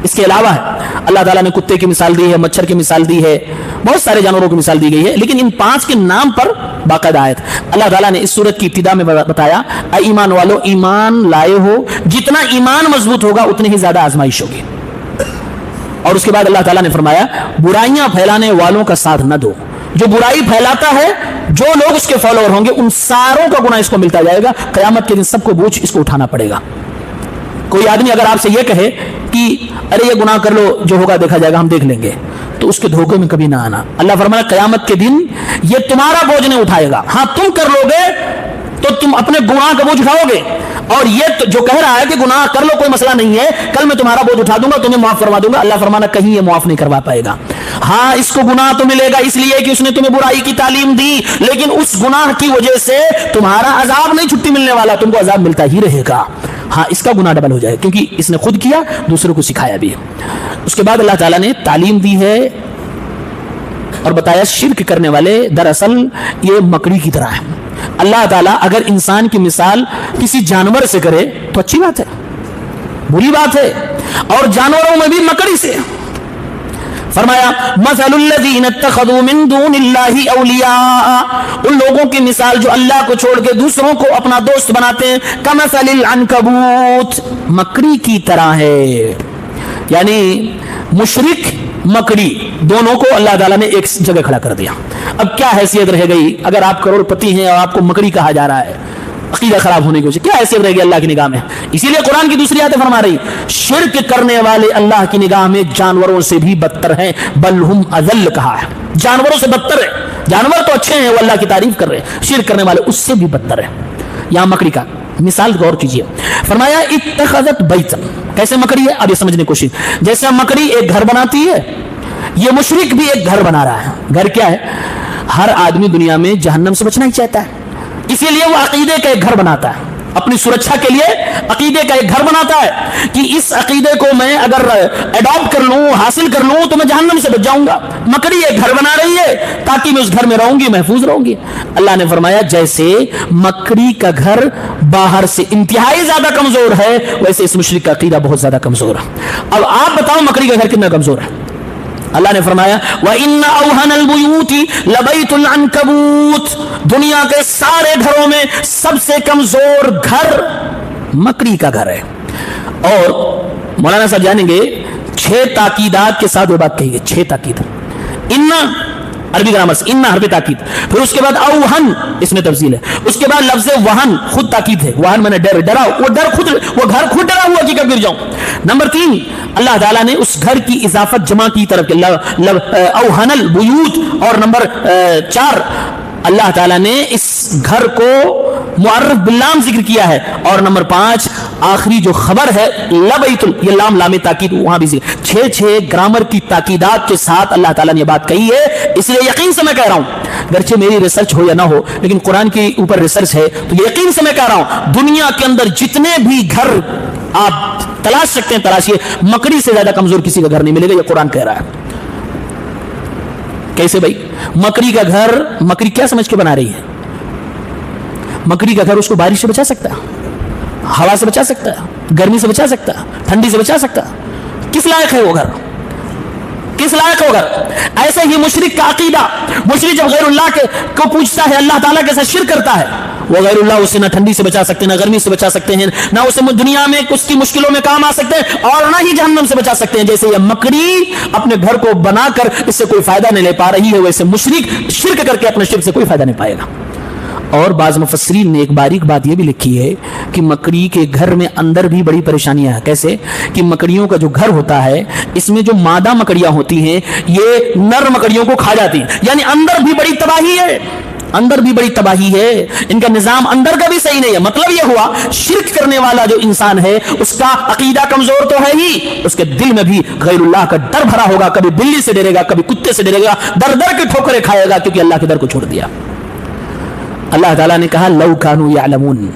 اس کے علاوہ ہے، اللہ تعالیٰ نے کتے کی مثال دی ہے، مچھر کی مثال دی ہے، بہت سارے جانوروں کی مثال دی گئی ہے، لیکن ان 5 کے نام پر باقاعدہ آیت۔ اللہ تعالیٰ نے اس سورت کی ابتدا میں بتایا اے ایمان والو، ایمان لائے ہو، جتنا ایمان مضبوط ہوگا اتنی ہی زیادہ آزمائش ہوگی، اور اس کے بعد اللہ تعالیٰ نے فرمایا برائیاں پھیلانے والوں کا ساتھ نہ دو، جو برائی پھیلاتا ہے، جو لوگ اس کے فالوور ہوں گے ان ساروں کا گناہ اس کو ملتا جائے گا. قیامت کے دن سب کو بوجھ اس کو اٹھانا پڑے گا. کوئی آدمی اگر آپ سے یہ کہے کہ ارے یہ گناہ کر لو، جو ہوگا دیکھا جائے گا، ہم دیکھ لیں گے، تو اس کے دھوکے میں کبھی نہ آنا. اللہ فرمایا قیامت کے دن یہ تمہارا بوجھ نہیں اٹھائے گا. ہاں تم کر لو گے تو تم اپنے گناہ کا بوجھ اٹھاؤ گے، اور یہ جو کہہ رہا ہے کہ گناہ کر لو کوئی مسئلہ نہیں ہے، کل میں تمہارا بوجھ اٹھا دوں گا، تمہیں معاف کروا دوں گا. اللہ فرمانا کہیں یہ معاف نہیں کروا پائے گا. ہاں اس کو گناہ تو ملے گا اس لیے کہ اس نے تمہیں برائی کی تعلیم دی، لیکن اس گناہ کی وجہ سے تمہارا عذاب نہیں چھٹی ملنے والا، تم کو عذاب ملتا ہی رہے گا. ہاں اس کا گناہ ڈبل ہو جائے کیونکہ اس نے خود کیا، دوسروں کو سکھایا بھی ہے. اس کے بعد اللہ تعالیٰ نے تعلیم دی ہے اور بتایا شرک کرنے والے دراصل یہ مکڑی کی طرح ہے. اللہ تعالیٰ اگر انسان کی مثال کسی جانور سے کرے تو اچھی بات ہے، بری بات ہے، اور جانوروں میں بھی مکڑی سے. فرمایا مثل الذین اتخذوا من دون اللہ اولیاء، ان لوگوں کی مثال جو اللہ کو چھوڑ کے دوسروں کو اپنا دوست بناتے ہیں، کمثل العنکبوت، مکڑی کی طرح ہے. یعنی مشرک مکڑی دونوں کو اللہ تعالیٰ نے ایک جگہ کھڑا کر دیا. اب کیا حیثیت رہ گئی اگر آپ کروڑ پتی ہیں اور آپ کو مکڑی کہا جا رہا ہے؟ عقیدہ خراب ہونے کی وجہ کیا حیثیت رہے گی اللہ کی نگاہ میں؟ اسی لیے قرآن کی دوسری آیت فرما رہی شرک کرنے والے اللہ کی نگاہ میں جانوروں سے بھی بدتر ہیں، بل ہم اضل کہا ہے، جانوروں سے بدتر ہے. جانور تو اچھے ہیں، وہ اللہ کی تعریف کر رہے ہیں، شرک کرنے والے اس سے بھی بدتر ہیں. یہاں مکڑی کا مثال غور کیجئے. فرمایا اتخذت بیتا، کیسے مکڑی ہے اب یہ سمجھنے کی کوشش. جیسے مکڑی ایک گھر بناتی ہے، یہ مشرک بھی ایک گھر بنا رہا ہے. گھر کیا ہے؟ ہر آدمی دنیا میں جہنم سے بچنا ہی چاہتا ہے، اسی لیے وہ عقیدے کا ایک گھر بناتا ہے، اپنی سرکشا کے لیے عقیدے کا ایک گھر بناتا ہے کہ اس عقیدے کو میں اگر اڈاپٹ کر لوں، حاصل کر لوں تو میں جہنم سے بچ جاؤں گا. مکڑی ایک گھر بنا رہی ہے تاکہ میں اس گھر میں رہوں گی، محفوظ رہوں گی. اللہ نے فرمایا جیسے مکڑی کا گھر باہر سے انتہائی زیادہ کمزور ہے، ویسے اس مشرک کا عقیدہ بہت زیادہ کمزور ہے. اب آپ بتاؤ مکڑی کا گھر کتنا کمزور ہے؟ اللہ نے فرمایا وَإِنَّ أَوْهَنَ الْبُيُوتِ لَبَيْتُ الْعَنْكَبُوتِ، دنیا کے سارے گھروں میں سب سے کمزور گھر مکڑی کا گھر ہے. اور مولانا صاحب جانیں گے 6 تاکیدات کے ساتھ وہ بات کہی گئی. 6 تاکید، ان عربی گرامر سے ان حرف تاکید، پھر اس کے بعد اوہن اس میں تفصیل ہے، اس کے بعد لفظ وہن خود تاکید ہے. وہن میں نے ڈرا، وہ ڈر خود، وہ گھر خود ڈرا ہوا کہ کب گر جاؤں. نمبر 3 اللہ تعالیٰ نے اس گھر کی اضافت جمع کی طرف اوہن البیوت. اور نمبر 4 اللہ تعالیٰ نے اس گھر کو معرف باللام ذکر کیا ہے. اور نمبر 5 آخری جو خبر ہے لبیت، یہ لام لام تاکید وہاں بھی ذکر. 6 گرامر کی تاکیدات کے ساتھ اللہ تعالیٰ نے یہ بات کہی ہے. اس لیے یقین سے میں کہہ رہا ہوں، گرچہ میری ریسرچ ہو یا نہ ہو لیکن قرآن کے اوپر ریسرچ ہے، تو یقین سے میں کہہ رہا ہوں دنیا کے اندر جتنے بھی گھر آپ تلاش سکتے ہیں تلاشیے، مکڑی سے زیادہ کمزور کسی کا گھر نہیں ملے گا. یہ قرآن کہہ رہا ہے. کیسے بھائی؟ مکڑی کا گھر مکڑی کیا سمجھ کے بنا رہی ہے؟ مکڑی کا گھر اس کو بارش سے بچا سکتا ہے، ہوا سے بچا سکتا ہے، گرمی سے بچا سکتا ہے، ٹھنڈی سے بچا سکتا ہے. کس لائق ہے وہ گھر؟ کس لائق ہے وہ گھر؟ ایسے ہی مشرک کا عقیدہ، مشرک جب غیر اللہ کو پوچھتا ہے، اللہ تعالیٰ کے ساتھ شرک کرتا ہے، وہ غیر اللہ اسے نہ ٹھنڈی سے بچا سکتے ہیں، نہ گرمی سے بچا سکتے ہیں، نہ اسے دنیا میں اس کی مشکلوں میں کام آ سکتے ہیں، اور نہ ہی جہنم سے بچا سکتے ہیں. جیسے یہ مکڑی اپنے گھر کو بنا کر اس سے کوئی فائدہ نہیں لے پا رہی ہے، ویسے مشرک شرک کر کے اپنے شرک سے کوئی فائدہ نہیں پائے گا. اور بعض مفسرین نے ایک باریک بات یہ بھی لکھی ہے کہ مکڑی کے گھر میں اندر بھی بڑی پریشانیاں ہیں. کیسے کہ مکڑیوں کا جو گھر ہوتا ہے اس میں جو مادہ مکڑیاں ہوتی ہیں یہ نر مکڑیوں کو کھا جاتی ہیں، یعنی اندر بھی بڑی تباہی ہے، اندر بھی بڑی تباہی ہے. ان کا نظام اندر کا بھی صحیح نہیں ہے. مطلب یہ ہوا شرک کرنے والا جو انسان ہے اس کا عقیدہ کمزور تو ہے ہی، اس کے دل میں بھی غیر اللہ کا ڈر بھرا ہوگا. کبھی بلی سے ڈرے گا، کبھی کتے سے ڈرے گا، در در کے ٹھوکریں کھائے گا کیونکہ اللہ کے در کو چھوڑ دیا. اللہ تعالیٰ نے کہا لو کانوا یعلمون،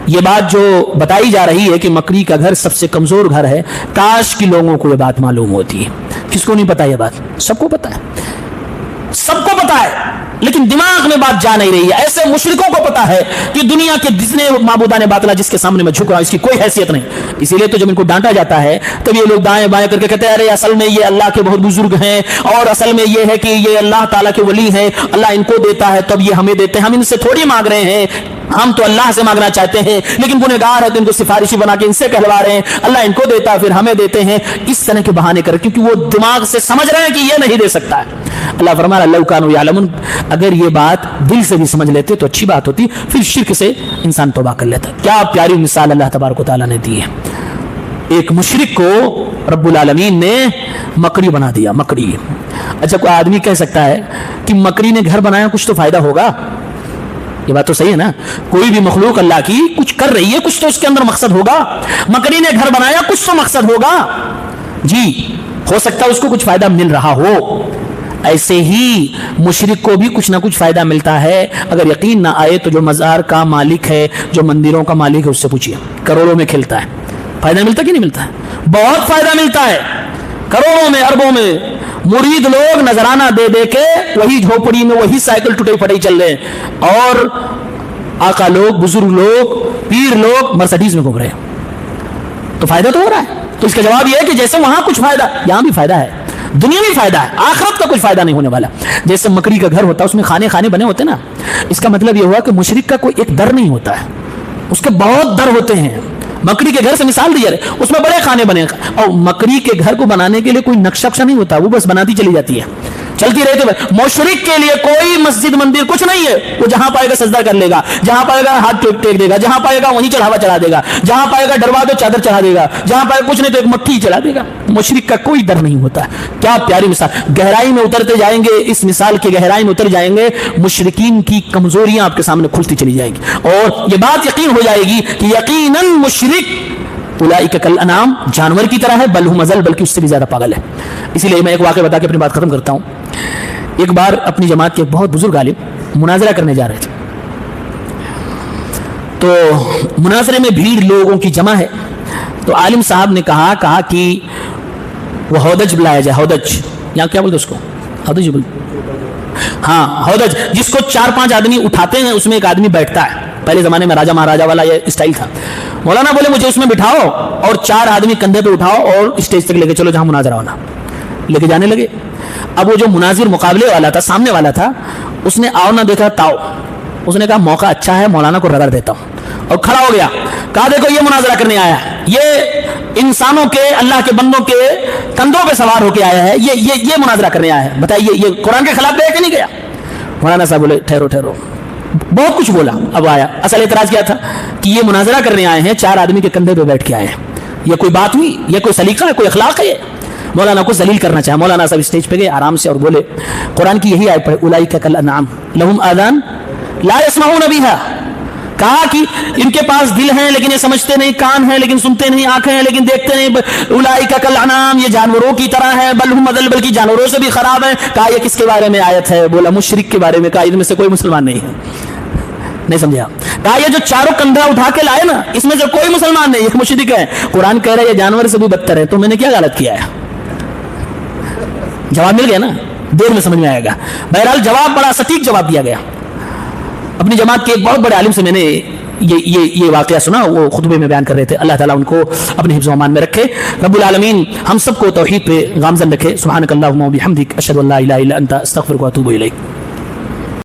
یہ بات جو بتائی جا رہی ہے کہ مکڑی کا گھر سب سے کمزور گھر ہے، کاش کی لوگوں کو یہ بات معلوم ہوتی. کس کو نہیں پتا یہ بات؟ سب کو پتا ہے، سب کو پتا ہے، لیکن دماغ میں بات جا نہیں رہی ہے. ایسے مشرکوں کو پتا ہے کہ دنیا کے جتنے معبودان باطلہ جس کے سامنے میں جھک رہا ہوں اس کی کوئی حیثیت نہیں. اسی لیے تو جب ان کو ڈانٹا جاتا ہے تب یہ لوگ دائیں بائیں کر کے کہتے ہیں ارے اصل میں یہ اللہ کے بہت بزرگ ہیں، اور اصل میں یہ ہے کہ یہ اللہ تعالیٰ کے ولی ہیں، اللہ ان کو دیتا ہے تب یہ ہمیں دیتے ہیں، ہم ان سے تھوڑی مانگ رہے ہیں، ہم تو اللہ سے مانگنا چاہتے ہیں، لیکن گنہگار ہے تو ان کو سفارشی بنا کے ان سے کہلوا رہے ہیں، اللہ ان کو دیتا ہے پھر ہمیں دیتے ہیں. اس طرح کے بہانے کر، کیونکہ وہ دماغ سے سمجھ رہے ہیں کہ یہ نہیں دے سکتا ہے. اللہ فرما رہا لو کانوا یعلمون، اگر یہ بات دل سے بھی سمجھ لیتے تو اچھی بات ہوتی، پھر شرک سے انسان توبہ کر لیتا۔ کیا پیاری مثال اللہ تبارک و تعالیٰ نے دی ہے۔ ایک مشرک کو رب العالمین نے مکڑی بنا دیا، مکڑی۔ اچھا کوئی آدمی کہہ سکتا ہے کہ مکڑی نے گھر بنایا، کچھ تو فائدہ ہوگا، یہ بات تو صحیح ہے نا، کوئی بھی مخلوق اللہ کی کچھ کر رہی ہے، کچھ تو اس کے اندر مقصد ہوگا، مکڑی نے گھر بنایا، کچھ تو مقصد ہوگا، جی ہو سکتا ہے اس کو کچھ فائدہ مل رہا ہو۔ ایسے ہی مشرک کو بھی کچھ نہ کچھ فائدہ ملتا ہے۔ اگر یقین نہ آئے تو جو مزار کا مالک ہے، جو مندروں کا مالک ہے، اس سے پوچھئے، کروڑوں میں کھلتا ہے، فائدہ ملتا کہ نہیں ملتا ہے؟ بہت فائدہ ملتا ہے، کروڑوں میں، اربوں میں۔ مرید لوگ نذرانہ دے دے کے وہی جھوپڑی میں وہی سائیکل ٹوٹے پڑے چل رہے ہیں، اور آقا لوگ، بزرگ لوگ، پیر لوگ مرسڈیز میں گھوم رہے ہیں، تو فائدہ تو ہو رہا ہے۔ تو اس کا جواب یہ ہے کہ جیسے وہاں کچھ فائدہ، یہاں بھی فائدہ ہے، دنیا میں فائدہ ہے، آخرت کا کچھ فائدہ نہیں ہونے والا۔ جیسے مکڑی کا گھر ہوتا ہے، اس میں خانے خانے بنے ہوتے نا، اس کا مطلب یہ ہوا کہ مشرک کا کوئی ایک در نہیں ہوتا ہے، اس کے بہت در ہوتے ہیں۔ مکڑی کے گھر سے مثال دی جا رہی، اس میں بڑے خانے بنے، اور مکڑی کے گھر کو بنانے کے لیے کوئی نقشہ نہیں ہوتا، وہ بس بناتی چلی جاتی ہے، چلتی رہتی ہے۔ مشرک کے لیے کوئی مسجد مندر کچھ نہیں ہے، وہ جہاں پائے گا سجدہ کر لے گا، جہاں پائے گا ہاتھ ٹیک دے گا، جہاں پائے گا وہیں چڑھاوا چڑھا دے گا، جہاں پائے گا ڈروا دو چادر چڑھا دے گا، جہاں پائے کچھ نہیں تو ایک مٹھی چلا دے گا۔ مشرک کا کوئی در نہیں ہوتا۔ کیا پیاری مثال، گہرائی میں اترتے جائیں گے، اس مثال کی گہرائی میں اتر جائیں گے، مشرکین کی کمزوریاں آپ کے سامنے کھلتی چلی جائیں گی، اور یہ بات یقین ہو جائے گی کہ یقیناً مشرک اولئک کالانعام، جانور کی طرح ہے، بل ہم اضل، بلکہ اس سے بھی زیادہ پاگل ہے۔ اسی لیے میں ایک واقعہ بتا کے اپنی بات ختم کرتا ہوں۔ ایک بار اپنی جماعت کے بہت بزرگ عالم مناظرہ کرنے جا رہے تھے، تو مناظرے میں بھیڑ لوگوں کی جمع ہے، تو عالم صاحب نے کہا کہ وہ ہودج بلایا جائے، ہودج، یہاں کیا بولتے اس کو، ہودج بولتے، ہاں ہودج، جس کو 4-5 آدمی اٹھاتے ہیں، اس میں ایک آدمی بیٹھتا ہے، پہلے زمانے میں راجہ مہاراجہ والا یہ اسٹائل تھا۔ مولانا بولے مجھے اس میں بٹھاؤ اور 4 آدمی کندھے پہ اٹھاؤ اور اسٹیج تک لے کے چلو جہاں مناظرہ ہونا، لے کے جانے لگے۔ اب وہ جو مناظر مقابلے والا تھا، سامنے والا تھا، اس نے آؤ نہ دیکھا تاؤ، اس نے کہا موقع اچھا ہے، مولانا کو رگڑ دیتا ہوں، اور کھڑا ہو گیا، کہا دیکھو یہ مناظرہ کرنے آیا ہے، یہ انسانوں کے، اللہ کے بندوں کے کندھوں پہ سوار ہو کے آیا ہے، یہ مناظرہ کرنے آیا ہے، بتائیے یہ قرآن کے خلاف گیا کہ نہیں گیا؟ مولانا صاحب بولے ٹھہرو، بہت کچھ بولا، اب آیا اصل اعتراض کیا تھا کہ یہ مناظرہ کرنے آئے ہیں، 4 آدمی کے کندھے پہ بیٹھ کے آئے ہیں، یہ کوئی بات ہوئی؟ یہ کوئی سلیقہ ہے، کوئی اخلاق ہے؟ یہ مولانا کو ذلیل کرنا چاہا۔ مولانا صاحب اسٹیج پہ گئے آرام سے اور بولے، قرآن کی یہی آیت پڑھے، اولئک کالانعام لہم آذان لا یسمعون بہا، کہا کہ ان کے پاس دل ہیں لیکن یہ سمجھتے نہیں، کان ہیں لیکن سنتے نہیں، آنکھیں ہیں لیکن دیکھتے نہیں، اولئک کالانعام، یہ جانوروں کی طرح ہے، بل ہم اضل، بلکہ جانوروں سے بھی خراب ہے۔ کہا یہ کس کے بارے میں آیت ہے؟ بولا مشرک کے بارے میں۔ کہا ان میں سے کوئی مسلمان نہیں ہے، نہیں سمجھا؟ کہا یہ جو 4 کندھا اٹھا کے لائے نا، اس میں سے کوئی مسلمان نہیں، یہ مشرک ہے۔ قرآن کہہ رہا ہے یہ جانور سے بھی بدتر ہے، تو میں نے کیا غلط کیا ہے؟ جواب مل گیا نا، دیر میں سمجھ میں آئے گا۔ بہرحال جواب بڑا سٹیک جواب دیا گیا۔ اپنی جماعت کے ایک بہت بڑے عالم سے میں نے یہ واقعہ سنا، وہ خطبے میں بیان کر رہے تھے۔ اللہ تعالیٰ ان کو اپنے حفظ و امان میں رکھے، رب العالمین ہم سب کو توحید پہ گامزن رکھے۔ سبحانک اللہم و بحمدک، اشہد ان لا الہ الا انت، استغفرک و اتوب الیک۔